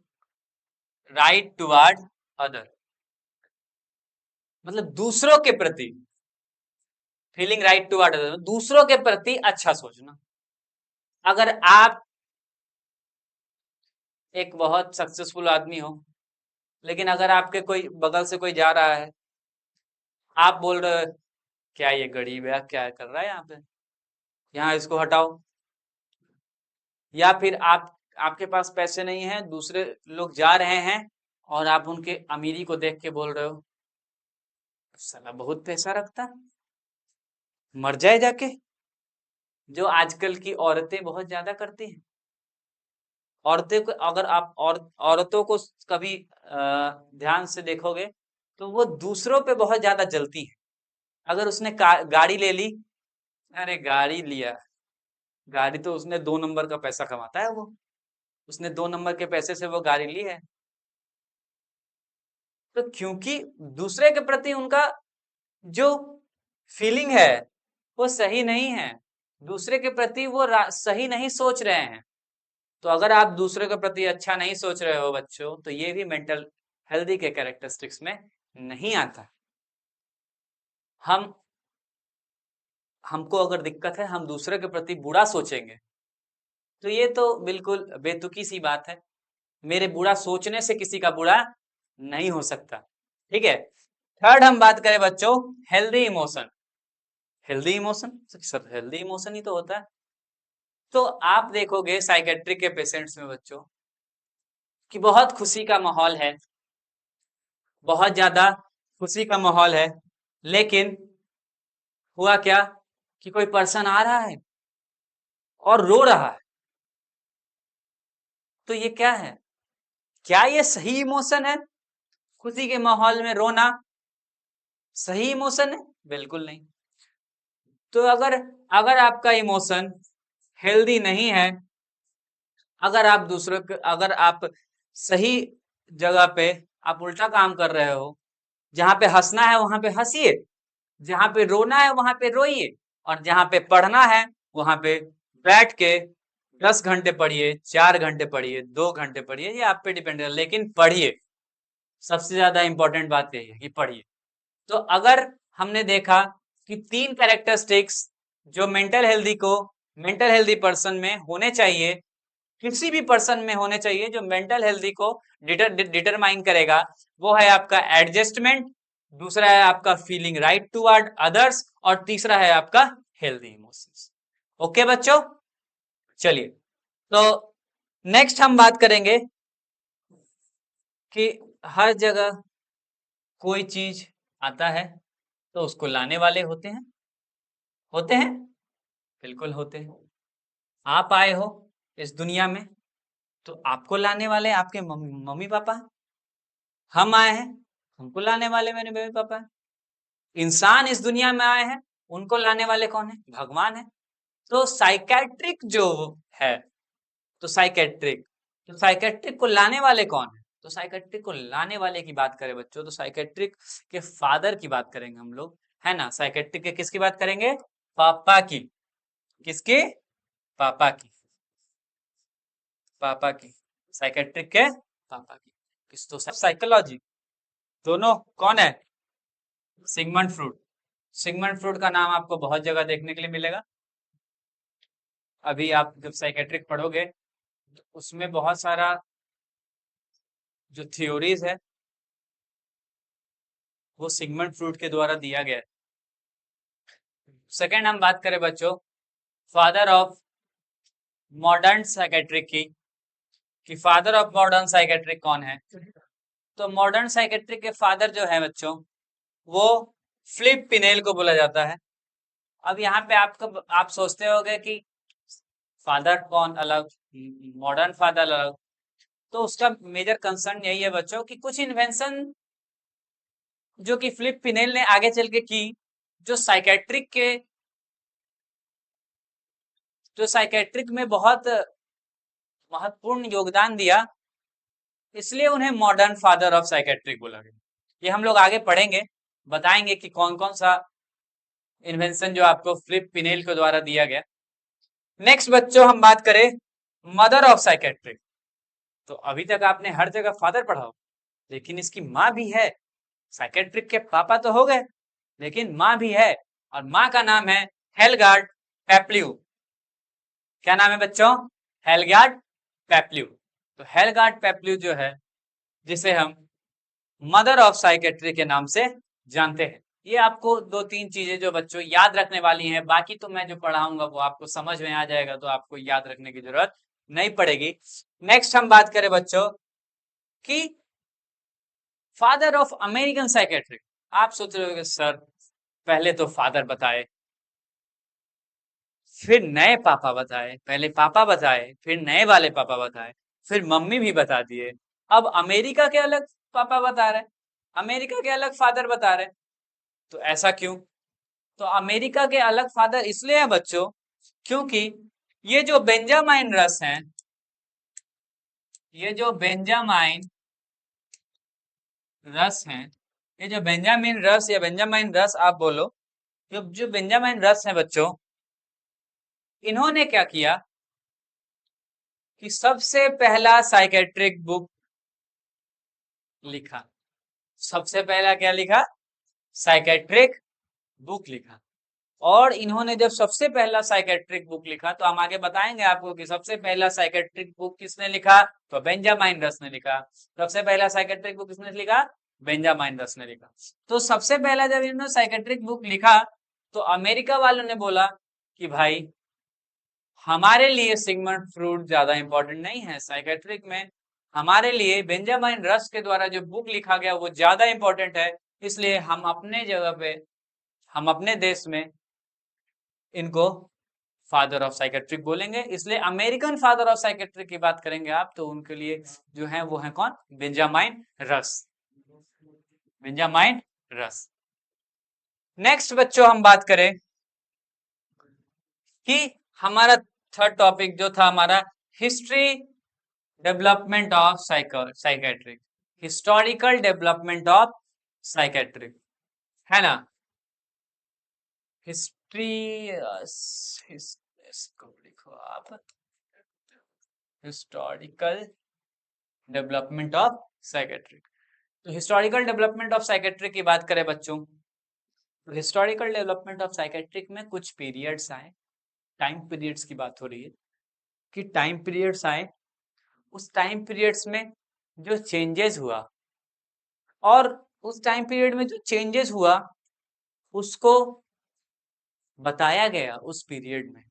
right toward other, मतलब दूसरों के प्रति, फीलिंग राइट टुवर्ड अदर दूसरों के प्रति अच्छा सोचना। अगर आप एक बहुत सक्सेसफुल आदमी हो, लेकिन अगर आपके कोई बगल से कोई जा रहा है, आप बोल रहे हो क्या ये गरीब है क्या कर रहा है यहाँ पे, यहाँ इसको हटाओ, या फिर आप, आपके पास पैसे नहीं है, दूसरे लोग जा रहे हैं और आप उनके अमीरी को देख के बोल रहे हो साला बहुत पैसा रखता, मर जाए जाके, जो आजकल की औरतें बहुत ज्यादा करती हैं। औरतें को अगर आप औरतों को कभी ध्यान से देखोगे तो वो दूसरों पे बहुत ज्यादा जलती है। अगर उसने गाड़ी ले ली, अरे गाड़ी लिया, गाड़ी तो उसने 2 नंबर का पैसा कमाता है वो, उसने 2 नंबर के पैसे से वो गाड़ी ली है। तो क्योंकि दूसरे के प्रति उनका जो फीलिंग है वो सही नहीं है, दूसरे के प्रति वो सही नहीं सोच रहे हैं। तो अगर आप दूसरे के प्रति अच्छा नहीं सोच रहे हो बच्चों, तो ये भी मेंटल हेल्दी के कैरेक्टरिस्टिक्स में नहीं आता। हम हमको अगर दिक्कत है, हम दूसरे के प्रति बुरा सोचेंगे, तो ये तो बिल्कुल बेतुकी सी बात है। मेरे बुरा सोचने से किसी का बुरा नहीं हो सकता। ठीक है, थर्ड हम बात करें बच्चों, healthy emotion. Healthy emotion sir, healthy emotion ही तो होता है। तो आप देखोगे साइकेट्रिक के पेशेंट्स में बच्चों कि बहुत खुशी का माहौल है, बहुत ज्यादा खुशी का माहौल है, लेकिन हुआ क्या कि कोई पर्सन आ रहा है और रो रहा है। तो ये क्या है? क्या ये सही इमोशन है? खुशी के माहौल में रोना सही इमोशन है? बिल्कुल नहीं। तो अगर अगर आपका इमोशन हेल्दी नहीं है, अगर आप दूसरों के, अगर आप सही जगह पे आप उल्टा काम कर रहे हो, जहां पे हंसना है वहां पे हंसिए, जहां पे रोना है वहां पे रोइए, और जहां पे पढ़ना है वहां पे बैठ के 10 घंटे पढ़िए, 4 घंटे पढ़िए, 2 घंटे पढ़िए, ये आप पे डिपेंड है, लेकिन पढ़िए। सबसे ज्यादा इंपॉर्टेंट बात यही है कि पढ़िए। तो अगर हमने देखा कि 3 कैरेक्टरिस्टिक्स जो मेंटल हेल्दी पर्सन में होने चाहिए, किसी भी पर्सन में होने चाहिए, जो मेंटल हेल्दी को डिटरमाइन करेगा, वो है आपका एडजस्टमेंट, दूसरा है आपका फीलिंग राइट टुवर्ड अदर्स, और तीसरा है आपका हेल्दी इमोशंस। ओके बच्चों, चलिए तो नेक्स्ट हम बात करेंगे कि हर जगह कोई चीज आता है तो उसको लाने वाले होते हैं। होते हैं, बिल्कुल होते हैं। आप आए हो इस दुनिया में तो आपको लाने वाले आपके मम्मी पापा हैं। हम आए हैं, हमको लाने वाले मेरे मम्मी पापा हैं। इंसान इस दुनिया में आए हैं, उनको लाने वाले कौन है? भगवान है। तो साइकेट्रिक जो है, तो साइकेट्रिक को लाने वाले कौन है? तो साइकेट्रिक को लाने वाले की बात करें बच्चों, तो साइकेट्रिक के फादर की बात करेंगे हम लोग, है ना। साइकेट्रिक के किसकी बात करेंगे? पापा की। किसके? पापा की। पापा की, साइकेट्रिक के पापा की। किस तो साइकोलॉजी, दोनों कौन है? Sigmund Freud. सिगमंड फ्रूड का नाम आपको बहुत जगह देखने के लिए मिलेगा। अभी आप जब साइकेट्रिक पढ़ोगे तो उसमें बहुत सारा जो थ्योरीज है वो सिगमंड फ्रूड के द्वारा दिया गया है। सेकंड हम बात करें बच्चों फादर ऑफ मॉडर्न साइकेट्रिक की, कि फादर ऑफ मॉडर्न साइकेट्रिक कौन है? तो मॉडर्न साइकेट्रिक के फादर जो है बच्चों, वो फिलिप पिनेल को बोला जाता है। अब यहाँ पे आप सोचते होंगे कि फादर कौन अलग, मॉडर्न फादर अलग। तो उसका मेजर कंसर्न यही है बच्चों कि कुछ इन्वेंशन जो कि फिलिप पिनेल ने आगे चल के की, जो साइकेट्रिक में बहुत महत्वपूर्ण योगदान दिया, इसलिए उन्हें मॉडर्न फादर ऑफ साइकेट्रिक बोला गया। ये हम लोग आगे पढ़ेंगे, बताएंगे कि कौन कौन सा इन्वेंशन जो आपको फिलिप पिनेल के द्वारा दिया गया। नेक्स्ट बच्चों हम बात करें मदर ऑफ साइकेट्रिक। तो अभी तक आपने हर जगह फादर पढ़ा हो, लेकिन इसकी माँ भी है। साइकेट्रिक के पापा तो हो गए, लेकिन माँ भी है, और माँ का नाम है हेलगार्ड पेप्ल्यू। क्या नाम है बच्चों? हेलगार्ड पेप्ल्यू। तो हेलगार्ड पेप्ल्यू जो है, जिसे हम मदर ऑफ साइकेट्री के नाम से जानते हैं। ये आपको 2-3 चीजें जो बच्चों याद रखने वाली हैं, बाकी तो मैं जो पढ़ाऊंगा वो आपको समझ में आ जाएगा, तो आपको याद रखने की जरूरत नहीं पड़ेगी। नेक्स्ट हम बात करें बच्चों कि फादर ऑफ अमेरिकन साइकेट्रिक। आप सोच रहे हो सर पहले तो फादर बताए, फिर नए पापा बताए, पहले पापा बताए, फिर नए वाले पापा बताए, फिर मम्मी भी बता दिए। अब अमेरिका के अलग पापा बता रहे, अमेरिका के अलग फादर बता रहे। तो ऐसा क्यों? तो अमेरिका के अलग फादर इसलिए है बच्चों, क्योंकि ये जो बेंजामाइन रस हैं, ये जो बेंजामाइन रस हैं, ये जो बेंजामिन रस या बेंजामाइन रस आप बोलो, जो बेंजामाइन रस है बच्चों, इन्होंने क्या किया कि सबसे पहला साइकेट्रिक बुक लिखा। सबसे पहला क्या लिखा? साइकेट्रिक बुक लिखा। और इन्होंने जब सबसे पहला साइकेट्रिक बुक लिखा, तो हम आगे बताएंगे आपको कि सबसे पहला साइकेट्रिक बुक किसने लिखा, तो बेंजामाइन रस ने लिखा। सबसे पहला साइकेट्रिक बुक किसने लिखा? बेंजामाइन रस ने लिखा। तो सबसे पहला जब इन्होंने साइकेट्रिक बुक लिखा, तो अमेरिका वालों ने बोला कि भाई हमारे लिए सिगमंड फ्रूड ज्यादा इंपॉर्टेंट नहीं है साइकेट्रिक में, हमारे लिए बेंजामाइन रस के द्वारा जो बुक लिखा गया वो ज्यादा इंपॉर्टेंट है, इसलिए हम अपने जगह पे, हम अपने देश में इनको फादर ऑफ साइकेट्रिक बोलेंगे। इसलिए अमेरिकन फादर ऑफ साइकेट्रिक की बात करेंगे आप, तो उनके लिए जो है वो है कौन? बेंजामाइन रस, बेंजामाइन रस। नेक्स्ट बच्चों हम बात करें कि हमारा थर्ड टॉपिक जो था हमारा history development of psychiatric, historical development of psychiatric, है ना? हिस्ट्री, इसको लिखो आप, हिस्टोरिकल डेवलपमेंट ऑफ साइकेट्रिक। तो हिस्टोरिकल डेवलपमेंट ऑफ साइकेट्रिक की बात करें बच्चों, तो हिस्टोरिकल डेवलपमेंट ऑफ साइकेट्रिक में कुछ पीरियड्स आए, टाइम पीरियड्स की बात हो रही है कि टाइम पीरियड्स आए, उस टाइम पीरियड्स में जो चेंजेस हुआ, और उस टाइम पीरियड में जो चेंजेस हुआ उसको बताया गया उस पीरियड में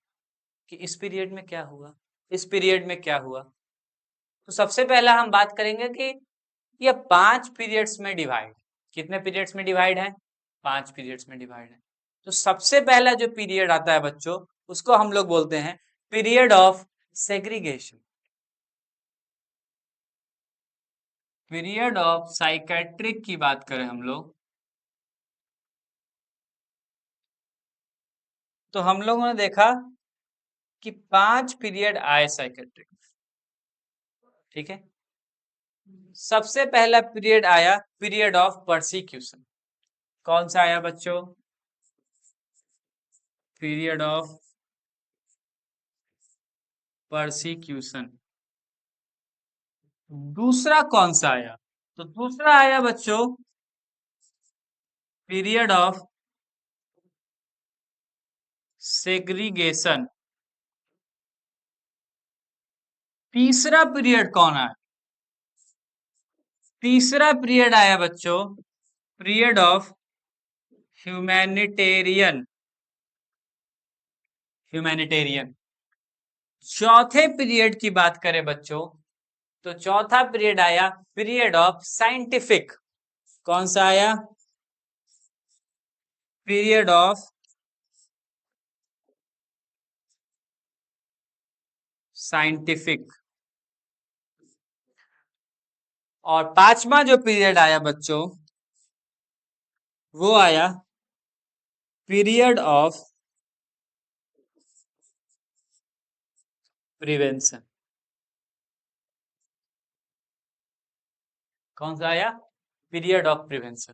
कि इस पीरियड में क्या हुआ, इस पीरियड में क्या हुआ। तो सबसे पहला हम बात करेंगे कि ये 5 पीरियड्स में डिवाइड, कितने पीरियड्स में डिवाइड है? 5 पीरियड्स में डिवाइड है। तो सबसे पहला जो पीरियड आता है बच्चों, उसको हम लोग बोलते हैं period of segregation, period of psychiatric की बात करें हम लोग, तो हम लोगों ने देखा कि 5 पीरियड आए साइकेट्रिक, ठीक है। सबसे पहला पीरियड आया पीरियड ऑफ परसिक्यूशन। कौन सा आया बच्चों? Period of persecution. दूसरा कौन सा आया? तो दूसरा आया बच्चों पीरियड ऑफ सेग्रीगेशन। तीसरा पीरियड कौन आया? तीसरा पीरियड आया बच्चों पीरियड ऑफ ह्यूमैनिटेरियन, ह्यूमैनिटेरियन। चौथे पीरियड की बात करें बच्चों, तो चौथा पीरियड आया पीरियड ऑफ साइंटिफिक। कौन सा आया? Period of scientific. और पांचवा जो पीरियड आया बच्चों, वो आया पीरियड ऑफ प्रिवेंशन। कौन सा आया? Period of prevention.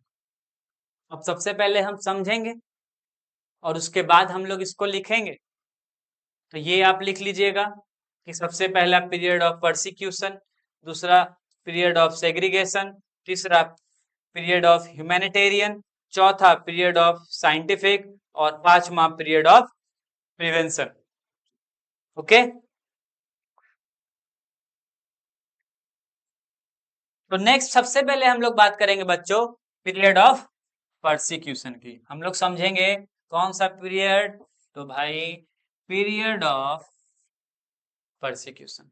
अब सबसे पहले हम समझेंगे और उसके बाद हम लोग इसको लिखेंगे। तो ये आप लिख लीजिएगा कि सबसे पहला पीरियड ऑफ परसिक्यूशन, दूसरा पीरियड ऑफ सेग्रीगेशन, तीसरा पीरियड ऑफ ह्यूमैनिटेरियन, चौथा पीरियड ऑफ साइंटिफिक और पांचवा पीरियड ऑफ प्रिवेंशन। ओके, तो नेक्स्ट सबसे पहले हम लोग बात करेंगे बच्चों पीरियड ऑफ परसिक्यूशन की। हम लोग समझेंगे कौन सा पीरियड, तो भाई पीरियड ऑफ परसिक्यूशन।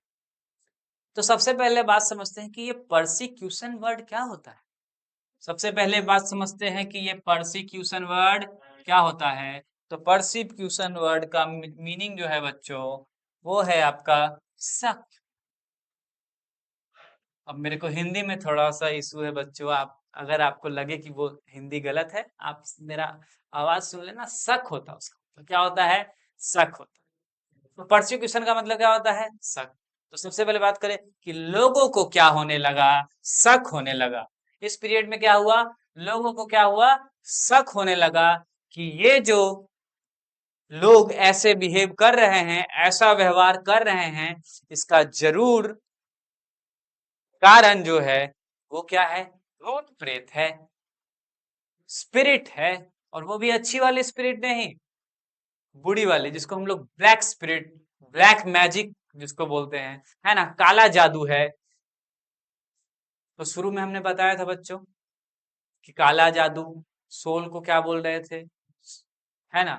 तो सबसे पहले बात समझते हैं कि ये परसिक्यूशन वर्ड क्या होता है। सबसे पहले बात समझते हैं कि ये परसिक्यूशन वर्ड क्या होता है। तो परसिक्यूशन वर्ड का मीनिंग जो है बच्चों वो है आपका शक। अब मेरे को हिंदी में थोड़ा सा इशू है बच्चों, आप अगर आपको लगे कि वो हिंदी गलत है आप मेरा आवाज सुन लेना, शक होता है उसका, तो क्या होता है, शक होता है। तो परसिक्यूशन का मतलब क्या होता है, शक। तो सबसे पहले बात करें कि लोगों को क्या होने लगा, शक होने लगा। इस पीरियड में क्या हुआ, लोगों को क्या हुआ, शक होने लगा कि ये जो लोग ऐसे बिहेव कर रहे हैं, ऐसा व्यवहार कर रहे हैं, इसका जरूर कारण जो है वो क्या है, भूत प्रेत है, स्पिरिट है। और वो भी अच्छी वाली स्पिरिट नहीं, बुरी वाली, जिसको हम लोग ब्लैक स्पिरिट, ब्लैक मैजिक जिसको बोलते हैं, है ना, काला जादू है। तो शुरू में हमने बताया था बच्चों कि काला जादू सोल को क्या बोल रहे थे, है ना,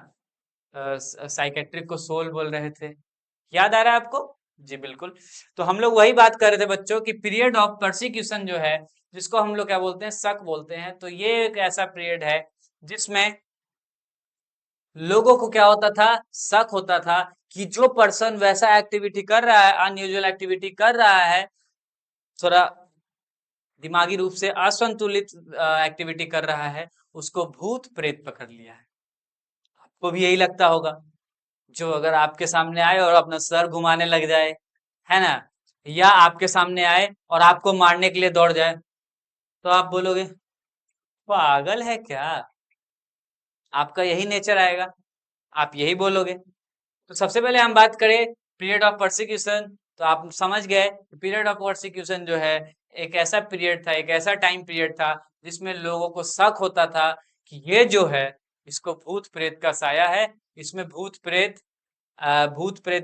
साइकेट्रिक को सोल बोल रहे थे। याद आ रहा है आपको, जी बिल्कुल। तो हम लोग वही बात कर रहे थे बच्चों कि पीरियड ऑफ परसिक्यूशन जो है, जिसको हम लोग क्या बोलते हैं, शक बोलते हैं। तो ये एक ऐसा पीरियड है जिसमें लोगों को क्या होता था, शक होता था कि जो पर्सन वैसा एक्टिविटी कर रहा है, अनयूजुअल एक्टिविटी कर रहा है, थोड़ा दिमागी रूप से असंतुलित एक्टिविटी कर रहा है, उसको भूत प्रेत पकड़ लिया है। आपको भी यही लगता होगा, जो अगर आपके सामने आए और अपना सर घुमाने लग जाए, है ना, या आपके सामने आए और आपको मारने के लिए दौड़ जाए, तो आप बोलोगे पागल है क्या, आपका यही नेचर आएगा, आप यही बोलोगे। तो सबसे पहले हम बात करें पीरियड ऑफ परसिक्यूशन, तो आप समझ गए पीरियड ऑफ परसिक्यूशन जो है एक ऐसा पीरियड था, एक ऐसा टाइम पीरियड था जिसमें लोगों को शक होता था कि ये जो है इसको भूत प्रेत का साया है, इसमें भूत प्रेत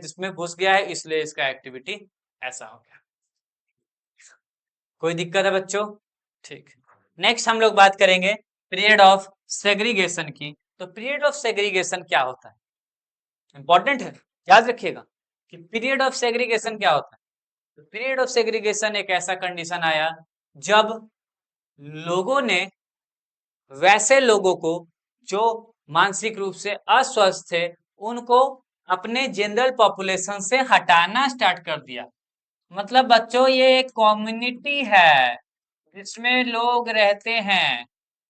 इसमें घुस गया है, इसलिए इसका एक्टिविटी ऐसा हो गया। कोई दिक्कत है बच्चों, ठीक। नेक्स्ट हम लोग बात करेंगे पीरियड ऑफ सेग्रीगेशन की। तो पीरियड ऑफ सेग्रीगेशन क्या होता है, इंपॉर्टेंट है, याद रखिएगा कि पीरियड ऑफ सेग्रीगेशन क्या होता है। तो पीरियड ऑफ सेग्रीगेशन एक ऐसा कंडीशन आया जब लोगों ने वैसे लोगों को जो मानसिक रूप से अस्वस्थ थे उनको अपने जनरल पॉपुलेशन से हटाना स्टार्ट कर दिया। मतलब बच्चों ये एक कम्युनिटी है जिसमें लोग रहते हैं,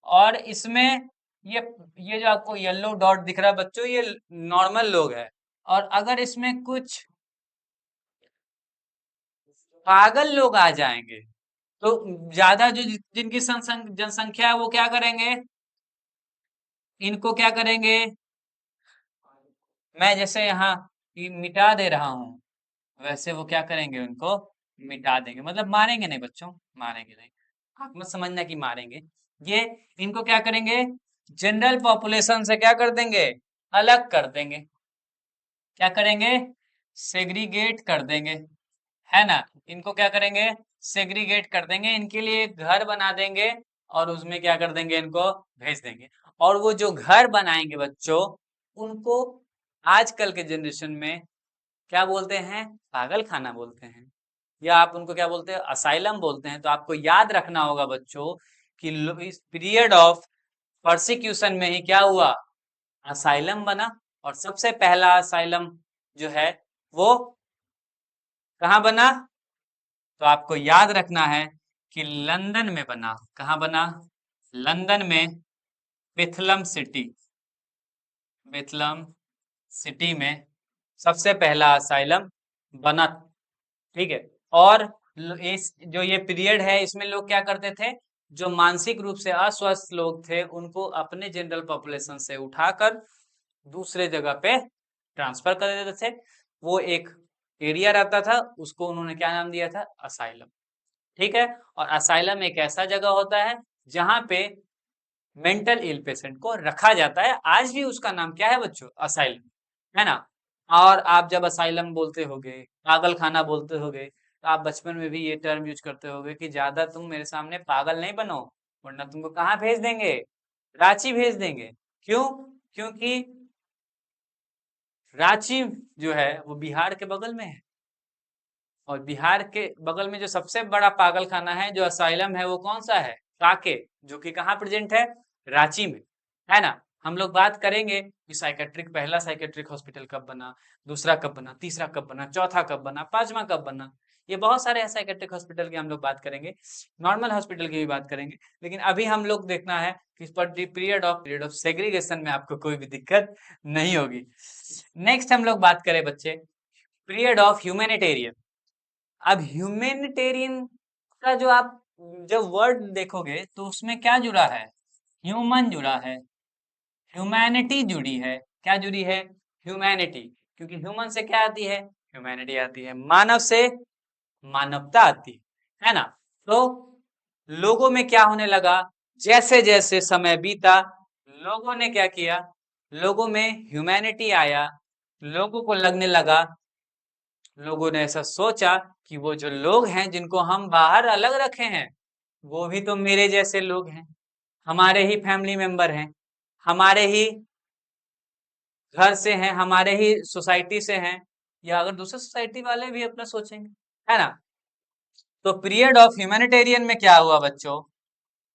और इसमें ये ये जो आपको येलो डॉट दिख रहा है बच्चों, ये नॉर्मल लोग है। और अगर इसमें कुछ पागल लोग आ जाएंगे तो ज्यादा जो जिनकी जनसंख्या है वो क्या करेंगे, इनको क्या करेंगे, मैं जैसे यहाँ मिटा दे रहा हूँ, वैसे वो क्या करेंगे, उनको मिटा देंगे। मतलब मारेंगे नहीं बच्चों, मारेंगे नहीं, आप मत समझना कि मारेंगे। ये इनको क्या करेंगे, जनरल पॉपुलेशन से क्या कर देंगे, अलग कर देंगे। क्या करेंगे, सेग्रीगेट कर देंगे, है ना। इनको क्या करेंगे, सेग्रीगेट कर देंगे, इनके लिए एक घर बना देंगे और उसमें क्या कर देंगे, इनको भेज देंगे। और वो जो घर बनाएंगे बच्चों, उनको आजकल के जनरेशन में क्या बोलते हैं, पागल खाना बोलते हैं, या आप उनको क्या बोलते हैं, असाइलम बोलते हैं। तो आपको याद रखना होगा बच्चों कि इस पीरियड ऑफ परसिक्यूशन में ही क्या हुआ, असाइलम बना। और सबसे पहला असाइलम जो है वो कहाँ बना, तो आपको याद रखना है कि लंदन में बना। कहाँ बना, लंदन में, बेथलम सिटी, बेथलम सिटी में सबसे पहला असाइलम बना, ठीक है। और इस जो ये पीरियड है इसमें लोग क्या करते थे, जो मानसिक रूप से अस्वस्थ लोग थे उनको अपने जनरल पॉपुलेशन से उठाकर दूसरे जगह पे ट्रांसफर कर देते थे। वो एक एरिया रहता था, उसको उन्होंने क्या नाम दिया था, असाइलम, ठीक है। और असाइलम एक ऐसा जगह होता है जहां पे मेंटल इल पेशेंट को रखा जाता है। आज भी उसका नाम क्या है बच्चों, असाइलम, है ना। और आप जब असाइलम बोलते होगे, पागल खाना बोलते होगे, तो आप बचपन में भी ये टर्म यूज करते होगे कि ज्यादा तुम मेरे सामने पागल नहीं बनो, वरना तुमको कहाँ भेज देंगे, रांची भेज देंगे। क्यों, क्योंकि रांची जो है वो बिहार के बगल में है, और बिहार के बगल में जो सबसे बड़ा पागल खाना है, जो असाइलम है, वो कौन सा है, काके, जो कि कहाँ प्रेजेंट है, रांची में, है ना। हम लोग बात करेंगे कि पहला साइकेट्रिक हॉस्पिटल कब बना, दूसरा कब बना, तीसरा कब बना, चौथा कब बना, पांचवा कब बना। ये बहुत सारे साइकेट्रिक हॉस्पिटल की हम लोग बात करेंगे, नॉर्मल हॉस्पिटल की भी बात करेंगे। लेकिन अभी हम लोग देखना है कि पीरियड ऑफ सेग्रीगेशन में आपको कोई भी दिक्कत नहीं होगी। नेक्स्ट हम लोग बात करें बच्चे पीरियड ऑफ ह्यूमैनिटेरियन। अब ह्यूमैनिटेरियन का जो आप जब वर्ड देखोगे तो उसमें क्या जुड़ा है, ह्यूमन जुड़ा है, ह्यूमैनिटी जुड़ी है। क्या जुड़ी है, ह्यूमैनिटी। क्योंकि ह्यूमन से क्या आती है, ह्यूमैनिटी आती है, मानव से मानवता आती है ना। तो लोगों में क्या होने लगा, जैसे जैसे समय बीता लोगों ने क्या किया, लोगों में ह्यूमैनिटी आया, लोगों को लगने लगा, लोगों ने ऐसा सोचा कि वो जो लोग हैं जिनको हम बाहर अलग रखे हैं वो भी तो मेरे जैसे लोग हैं, हमारे ही फैमिली मेंबर हैं, हमारे ही घर से हैं, हमारे ही सोसाइटी से हैं, या अगर दूसरे सोसाइटी वाले भी अपना सोचेंगे, है ना। तो पीरियड ऑफ ह्यूमैनिटेरियन में क्या हुआ बच्चों,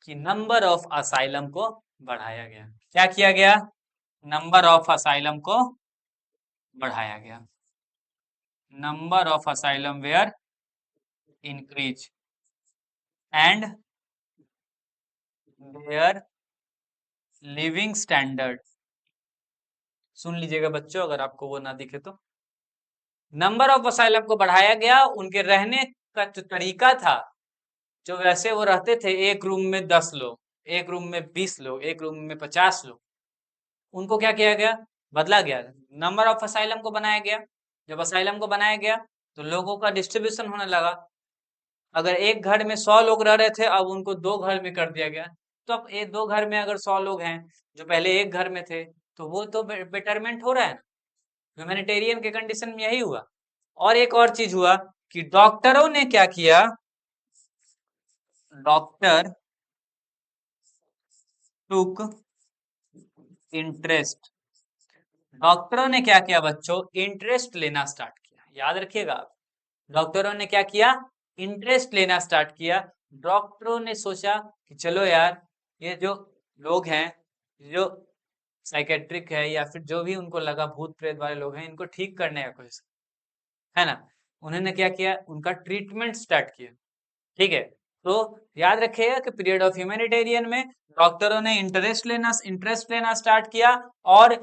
कि नंबर ऑफ असाइलम को बढ़ाया गया। क्या किया गया, नंबर ऑफ असाइलम को बढ़ाया गया। Number of asylum were increase and their living standard. सुन लीजिएगा बच्चों अगर आपको वो ना दिखे तो, नंबर ऑफ असाइलम को बढ़ाया गया, उनके रहने का जो तरीका था, जो वैसे वो रहते थे एक रूम में 10 लोग, एक रूम में 20 लोग, एक रूम में 50 लोग, उनको क्या किया गया, बदला गया, नंबर ऑफ असाइलम को बनाया गया। जब असाइलम को बनाया गया तो लोगों का डिस्ट्रीब्यूशन होने लगा। अगर एक घर में 100 लोग रह रहे थे अब उनको 2 घर में कर दिया गया। तो अब ये 2 घर में अगर 100 लोग हैं जो पहले एक घर में थे तो वो तो बेटरमेंट हो रहा है। ह्यूमैनिटेरियन के कंडीशन में यही हुआ। और एक और चीज हुआ कि डॉक्टरों ने क्या किया, डॉक्टर टुक इंटरेस्ट, डॉक्टरों ने क्या किया बच्चों, इंटरेस्ट लेना स्टार्ट किया। याद रखिएगा आप, डॉक्टरों ने क्या किया, इंटरेस्ट लेना स्टार्ट किया। डॉक्टरों ने सोचा कि चलो यार ये जो लोग हैं, जो साइकेट्रिक है या फिर जो भी उनको लगा भूत प्रेत वाले लोग हैं, इनको ठीक करने का कोशिश, है ना। उन्होंने क्या किया, उनका ट्रीटमेंट स्टार्ट किया। ठीक है, तो याद रखिएगा कि पीरियड ऑफ ह्यूमैनिटेरियन में डॉक्टरों ने इंटरेस्ट लेना स्टार्ट किया और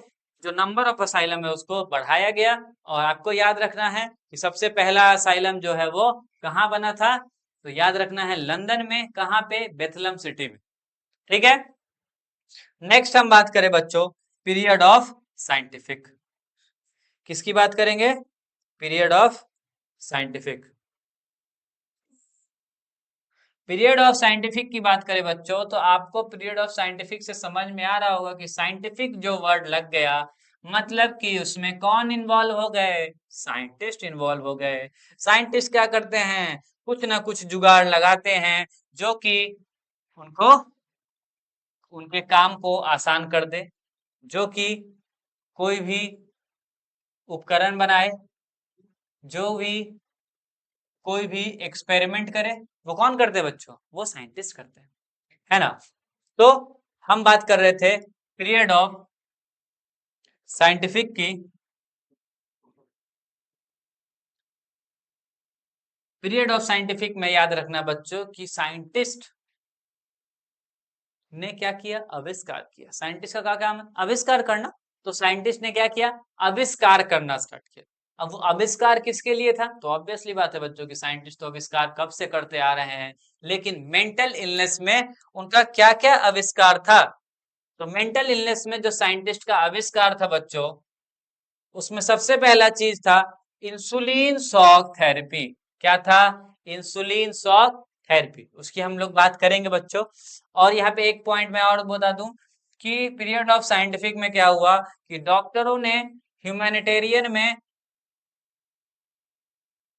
जो नंबर ऑफ असाइलम है उसको बढ़ाया गया। और आपको याद रखना है कि सबसे पहला असाइलम जो है वो कहाँ बना था, तो याद रखना है लंदन में, कहाँ पे, बेथलम सिटी में। ठीक है, नेक्स्ट हम बात करें बच्चों पीरियड ऑफ साइंटिफिक। किसकी बात करेंगे, period of scientific. Period of scientific की बात करें बच्चों तो आपको पीरियड ऑफ साइंटिफिक से समझ में आ रहा होगा कि साइंटिफिक जो वर्ड लग गया मतलब कि उसमें कौन इन्वॉल्व हो गए, साइंटिस्ट इन्वॉल्व हो गए। साइंटिस्ट क्या करते हैं, कुछ ना कुछ जुगाड़ लगाते हैं जो कि उनको उनके काम को आसान कर दे, जो कि कोई भी उपकरण बनाए, जो भी कोई भी एक्सपेरिमेंट करे, वो कौन करते हैं बच्चों, वो साइंटिस्ट करते हैं, है ना। तो हम बात कर रहे थे पीरियड ऑफ साइंटिफिक की। पीरियड ऑफ साइंटिफिक में याद रखना बच्चों कि साइंटिस्ट ने क्या किया, आविष्कार किया। साइंटिस्ट का क्या काम है, आविष्कार करना। तो साइंटिस्ट ने क्या किया, आविष्कार करना स्टार्ट किया। अब वो आविष्कार किसके लिए था, तो ऑब्वियसली बात है बच्चों की साइंटिस्ट तो आविष्कार कब से करते आ रहे हैं, लेकिन मेंटल इलनेस में उनका क्या क्या आविष्कार था। तो मेंटल इलनेस में जो साइंटिस्ट का आविष्कार था बच्चों, उसमें सबसे पहला चीज था इंसुलिन शॉक थेरेपी। क्या था, इंसुलिन शॉक थेरेपी, उसकी हम लोग बात करेंगे बच्चों। और यहाँ पे एक पॉइंट मैं और बता दूं कि पीरियड ऑफ साइंटिफिक में क्या हुआ कि डॉक्टरों ने ह्यूमैनिटेरियन में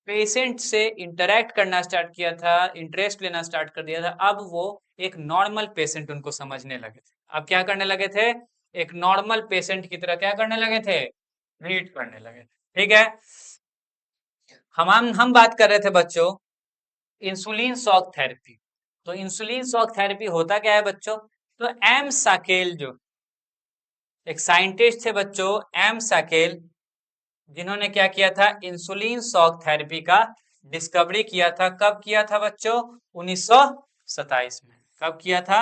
पेशेंट से इंटरेक्ट करना स्टार्ट किया था, इंटरेस्ट लेना स्टार्ट कर दिया था। अब वो एक नॉर्मल पेशेंट उनको समझने लगे थे। अब क्या करने लगे थे, एक नॉर्मल पेशेंट की तरह क्या करने लगे थे, ट्रीट करने लगे थे। ठीक है, हम बात कर रहे थे बच्चों इंसुलिन शॉक थेरेपी। तो इंसुलिन शॉक थेरेपी होता क्या है बच्चों, तो एम साकेल जो एक साइंटिस्ट थे बच्चों एम सैकेल, जिन्होंने क्या किया था, इंसुलिन शॉक थेरेपी का डिस्कवरी किया था। कब किया था बच्चों? 1927 में। कब किया था?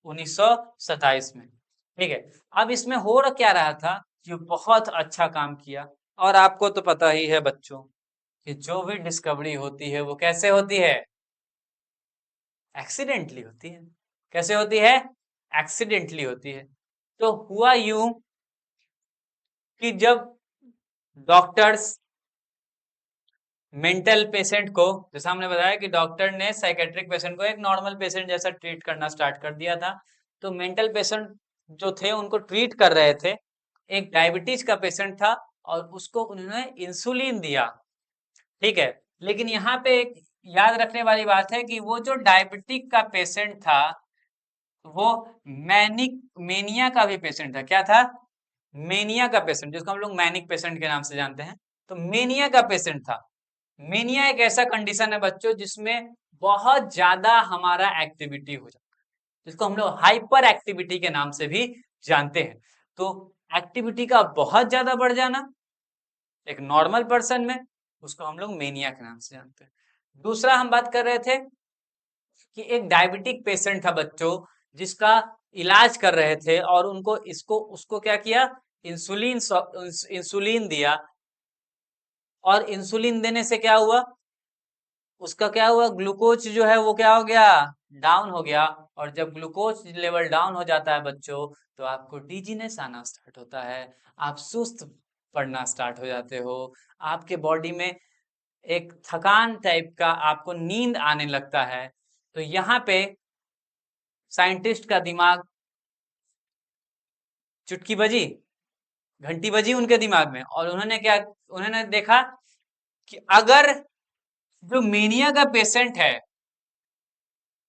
1927 में। ठीक है। अब इसमें हो क्या रहा था कि बहुत अच्छा काम किया। और आपको तो पता ही है बच्चों कि जो भी डिस्कवरी होती है वो कैसे होती है? एक्सीडेंटली होती है। कैसे होती है? एक्सीडेंटली होती है। तो हुआ यूं कि जब डॉक्टर्स मेंटल पेशेंट को, जैसा हमने बताया कि डॉक्टर ने साइकेट्रिक पेशेंट को एक नॉर्मल पेशेंट जैसा ट्रीट करना स्टार्ट कर दिया था, तो मेंटल पेशेंट जो थे उनको ट्रीट कर रहे थे। एक डायबिटीज का पेशेंट था और उसको उन्होंने इंसुलिन दिया। ठीक है। लेकिन यहाँ पे एक याद रखने वाली बात है कि वो जो डायबिटिक का पेशेंट था वो मैनिक मेनिया का भी पेशेंट था। क्या था? मेनिया का पेशेंट, जिसको हम लोग मैनिक पेशेंट के नाम से जानते हैं। तो मेनिया का पेशेंट था। मेनिया एक ऐसा कंडीशन है बच्चों जिसमें बहुत ज्यादा हमारा एक्टिविटी हो जाता है, जिसको हम लोग हाइपर एक्टिविटी के नाम से भी जानते हैं। तो एक्टिविटी का बहुत ज्यादा बढ़ जाना एक नॉर्मल पर्सन में, उसको हम लोग मेनिया के नाम से जानते हैं। दूसरा हम बात कर रहे थे कि एक डायबिटिक पेशेंट था बच्चों, जिसका इलाज कर रहे थे और उनको इसको उसको क्या किया, इंसुलिन दिया। और इंसुलिन देने से क्या हुआ, उसका क्या हुआ, ग्लूकोज जो है वो क्या हो गया, डाउन हो गया। और जब ग्लूकोज लेवल डाउन हो जाता है बच्चों, तो आपको डिजीनेस आना स्टार्ट होता है, आप सुस्त पड़ना स्टार्ट हो जाते हो, आपके बॉडी में एक थकान टाइप का, आपको नींद आने लगता है। तो यहाँ पे साइंटिस्ट का दिमाग, चुटकी बजी, घंटी बजी उनके दिमाग में, और उन्होंने क्या, उन्होंने देखा कि अगर जो मेनिया का पेशेंट है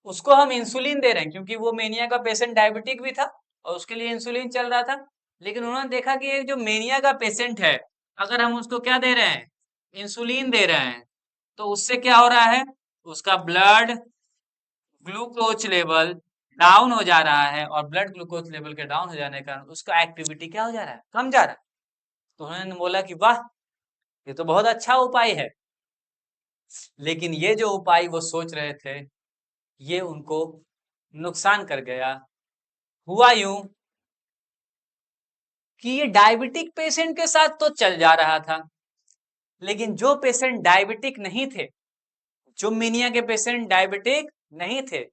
उसको हम इंसुलिन दे रहे हैं, क्योंकि वो मेनिया का पेशेंट डायबिटिक भी था और उसके लिए इंसुलिन चल रहा था। लेकिन उन्होंने देखा कि ये जो मेनिया का पेशेंट है, अगर हम उसको क्या दे रहे हैं, इंसुलिन दे रहे हैं, तो उससे क्या हो रहा है, उसका ब्लड ग्लूकोज लेवल डाउन हो जा रहा है। और ब्लड ग्लूकोज लेवल के डाउन हो जाने के कारण उसका एक्टिविटी क्या हो जा रहा है, कम जा रहा है। तो उन्होंने बोला कि वाह, ये तो बहुत अच्छा उपाय है। लेकिन ये जो उपाय वो सोच रहे थे, ये उनको नुकसान कर गया। हुआ यूं कि ये डायबिटिक पेशेंट के साथ तो चल जा रहा था, लेकिन जो पेशेंट डायबिटिक नहीं थे, जो मीनिया के पेशेंट डायबिटिक नहीं थे,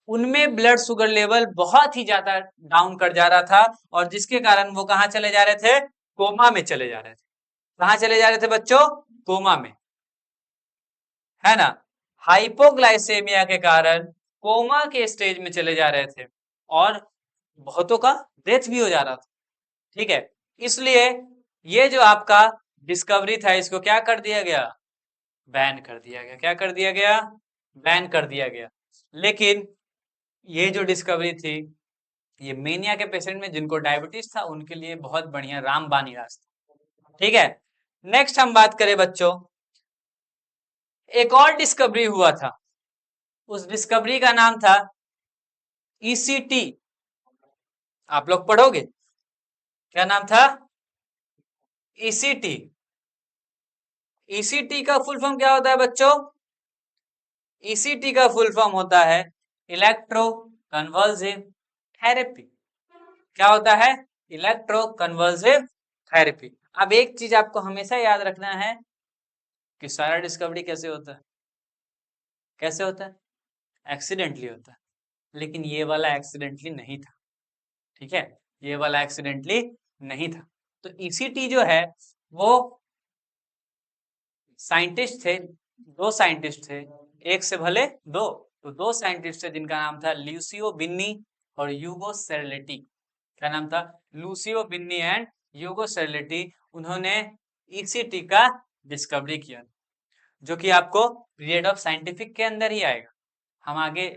उनमें ब्लड शुगर लेवल बहुत ही ज्यादा डाउन कर जा रहा था। और जिसके कारण वो कहां चले जा रहे थे, कोमा में चले जा रहे थे। कहां चले जा रहे थे बच्चों, कोमा में, है ना। हाइपोग्लाइसेमिया के कारण कोमा के स्टेज में चले जा रहे थे और बहुतों का डेथ भी हो जा रहा था। ठीक है। इसलिए ये जो आपका डिस्कवरी था, इसको क्या कर दिया गया, बैन कर दिया गया। क्या कर दिया गया, बैन कर दिया गया। लेकिन ये जो डिस्कवरी थी, ये मेनिया के पेशेंट में जिनको डायबिटीज था उनके लिए बहुत बढ़िया रामबाण इलाज था। ठीक है। नेक्स्ट हम बात करें बच्चों, एक और डिस्कवरी हुआ था। उस डिस्कवरी का नाम था ईसीटी। आप लोग पढ़ोगे, क्या नाम था, ईसीटी। ईसीटी का फुल फॉर्म क्या होता है बच्चों, ईसीटी का फुल फॉर्म होता है इलेक्ट्रो कन्वर्सिव थेरेपी। क्या होता है, इलेक्ट्रो कन्वर्सिव थेरेपी। अब एक चीज आपको हमेशा याद रखना है कि सारा डिस्कवरी कैसे होता है, कैसे होता है, एक्सीडेंटली होता है। लेकिन ये वाला एक्सीडेंटली नहीं था। ठीक है, ये वाला एक्सीडेंटली नहीं था। तो ईसीटी जो है वो साइंटिस्ट थे, दो साइंटिस्ट थे, एक से भले दो। तो दो साइंटिस्ट थे जिनका नाम था ल्यूसियो बिन्नी और यूगो सेरेलेटी। क्या नाम था, लूसियो बिन्नी एंड यूगो सेरेलेटी। उन्होंने ईसीटी का डिस्कवरी किया, जो कि आपको पीरियड ऑफ साइंटिफिक के अंदर ही आएगा। हम आगे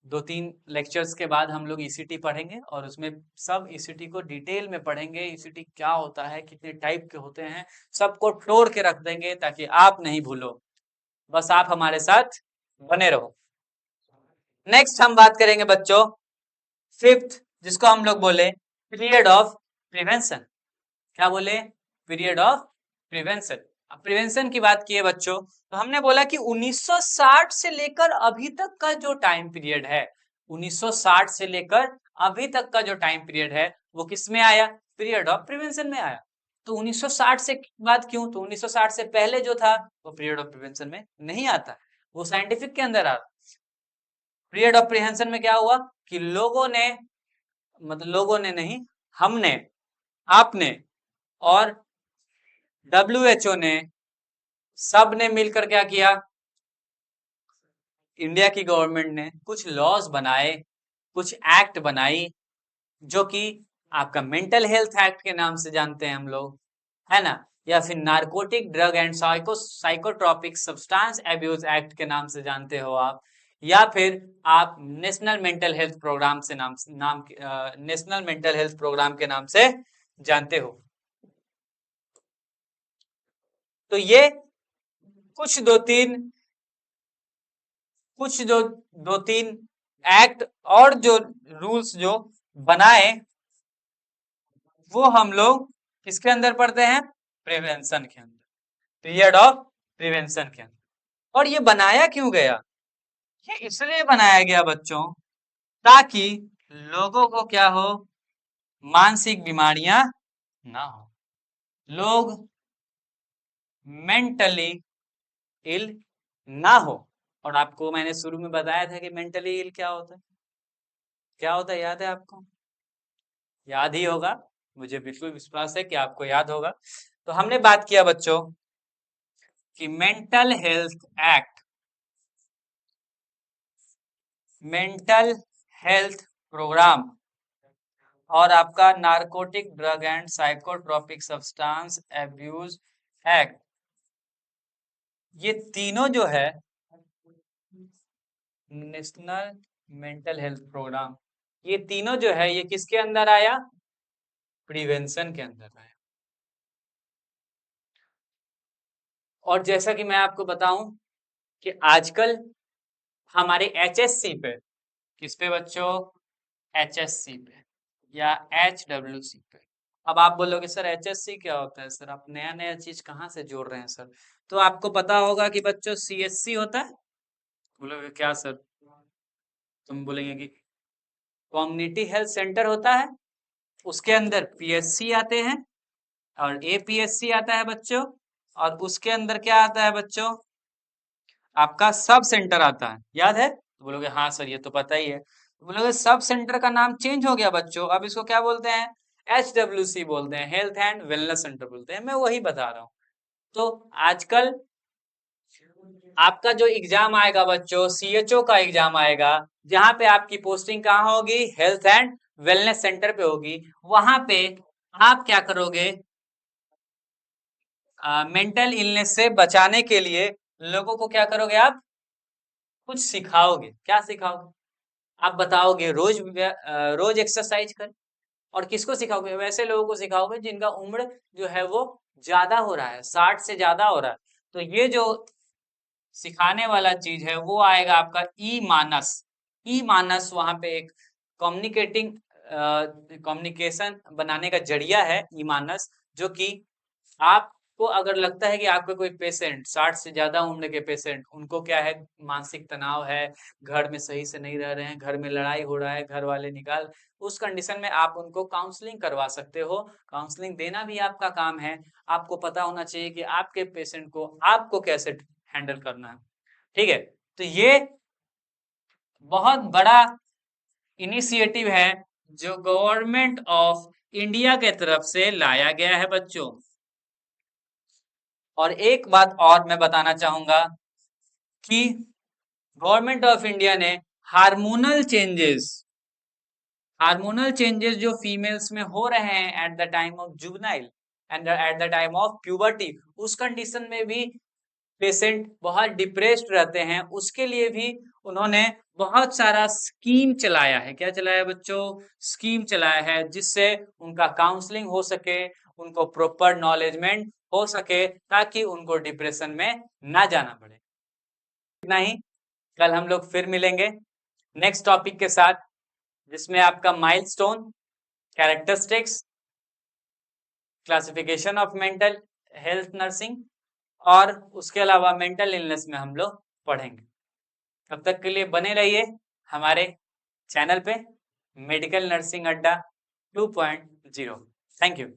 2-3 लेक्चर्स के बाद हम लोग ईसीटी पढ़ेंगे और उसमें सब ईसीटी को डिटेल में पढ़ेंगे। ईसीटी क्या होता है, कितने टाइप के होते हैं, सबको तोड़ के रख देंगे ताकि आप नहीं भूलो। बस आप हमारे साथ बने रहो। नेक्स्ट हम बात करेंगे बच्चों फिफ्थ जिसको हम लोग बोले पीरियड ऑफ प्रिवेंशन। क्या बोले? Period of prevention. अब प्रिवेंशन की बात की है बच्चों, तो हमने बोला कि 1960 से लेकर अभी तक का जो टाइम पीरियड है, 1960 से लेकर अभी तक का जो टाइम पीरियड है वो किस में आया? पीरियड ऑफ प्रिवेंशन में आया। तो 1960 से बात क्यों? तो 1960 से पहले जो था वो पीरियड ऑफ प्रिवेंशन में नहीं आता, वो साइंटिफिक के अंदर आ। पीरियड ऑफ प्रिवेंशन में क्या हुआ कि लोगों ने, मतलब लोगों ने नहीं, हमने, आपने और WHO ने, सब ने मिलकर क्या किया? इंडिया की गवर्नमेंट ने कुछ लॉज बनाए, कुछ एक्ट बनाई, जो कि आपका मेंटल हेल्थ एक्ट के नाम से जानते हैं हम लोग, है ना, या फिर narcotic drug and psychotropic substance abuse act के नाम से जानते हो आप, या फिर आप नेशनल मेंटल हेल्थ प्रोग्राम से नेशनल मेंटल हेल्थ प्रोग्राम के नाम से जानते हो। तो ये कुछ दो तीन एक्ट और जो रूल्स जो बनाए वो हम लोग किसके अंदर पढ़ते हैं? प्रिवेंशन के अंदर, पीरियड ऑफ प्रिवेंशन के अंदर। और ये बनाया क्यों गया? ये इसलिए बनाया गया बच्चों ताकि लोगों को क्या हो? मानसिक बीमारियां ना हो, लोग मेंटली इल ना हो। और आपको मैंने शुरू में बताया था कि मेंटली इल क्या होता है, क्या होता है, याद है आपको? याद ही होगा, मुझे बिल्कुल विश्वास है कि आपको याद होगा। तो हमने बात किया बच्चों कि मेंटल हेल्थ प्रोग्राम और आपका narcotic drug and psychotropic substance abuse act, ये तीनों जो है नेशनल मेंटल हेल्थ प्रोग्राम, ये तीनों जो है ये किसके अंदर आया? प्रिवेंशन के अंदर आया। और जैसा कि मैं आपको बताऊं कि आजकल हमारे HSC पे, किस पे बच्चों? HSC पे या HWC पे। अब आप बोलोगे सर HSC क्या होता है? सर आप नया नया चीज कहाँ से जोड़ रहे हैं सर? तो आपको पता होगा कि बच्चों CSC होता है। बोलोगे क्या सर? तुम बोलेंगे कि कम्युनिटी हेल्थ सेंटर होता है, उसके अंदर PSC आते हैं और APSC आता है बच्चों, और उसके अंदर क्या आता है बच्चों? आपका सब सेंटर आता है, याद है? तो बोलोगे हाँ सर ये तो पता ही है। तो बोलोगे सब सेंटर का नाम चेंज हो गया बच्चों, अब इसको क्या बोलते हैं? HWC बोलते हैं, हेल्थ एंड वेलनेस सेंटर बोलते हैं। मैं वही बता रहा हूँ। तो आजकल आपका जो एग्जाम आएगा बच्चों, CHO का एग्जाम आएगा, जहां पे आपकी पोस्टिंग कहाँ होगी? हेल्थ एंड वेलनेस सेंटर पे होगी। वहां पे आप क्या करोगे? मेंटल इलनेस से बचाने के लिए लोगों को क्या करोगे? आप कुछ सिखाओगे। क्या सिखाओगे? आप बताओगे रोज एक्सरसाइज कर। और किसको सिखाओगे? वैसे लोगों को सिखाओगे जिनका उम्र जो है वो ज्यादा हो रहा है, 60 से ज्यादा हो रहा है। तो ये जो सिखाने वाला चीज है वो आएगा आपका ई मानस। वहां पे एक कम्युनिकेटिंग कम्युनिकेशन बनाने का जरिया है ई मानस, जो कि आपको अगर लगता है कि आपका कोई पेशेंट, 60 से ज्यादा उम्र के पेशेंट, उनको क्या है? मानसिक तनाव है, घर में सही से नहीं रह रहे हैं, घर में लड़ाई हो रहा है, घर वाले निकाल, उस कंडीशन में आप उनको काउंसलिंग करवा सकते हो। काउंसलिंग देना भी आपका काम है। आपको पता होना चाहिए कि आपके पेशेंट को आपको कैसे हैंडल करना है। ठीक है? तो ये बहुत बड़ा इनिशिएटिव है जो गवर्नमेंट ऑफ इंडिया के तरफ से लाया गया है बच्चों। और एक बात और मैं बताना चाहूंगा कि गवर्नमेंट ऑफ इंडिया ने हार्मोनल चेंजेस जो फीमेल्स में हो रहे हैं at the time of juvenile and at the time of puberty, उस कंडीशन में भी पेशेंट बहुत डिप्रेस्ड रहते हैं, उसके लिए भी उन्होंने बहुत सारा स्कीम चलाया है। क्या चलाया है बच्चों? स्कीम चलाया है, जिससे उनका काउंसलिंग हो सके, उनको प्रॉपर नॉलेजमेंट हो सके, ताकि उनको डिप्रेशन में ना जाना पड़े। इतना ही। कल हम लोग फिर मिलेंगे नेक्स्ट टॉपिक के साथ। जिसमें आपका milestone, characteristics, classification of mental health nursing और उसके अलावा मेंटल इलनेस में हम लोग पढ़ेंगे। तब तक के लिए बने रहिए हमारे चैनल पे मेडिकल नर्सिंग अड्डा 2.0। Thank you.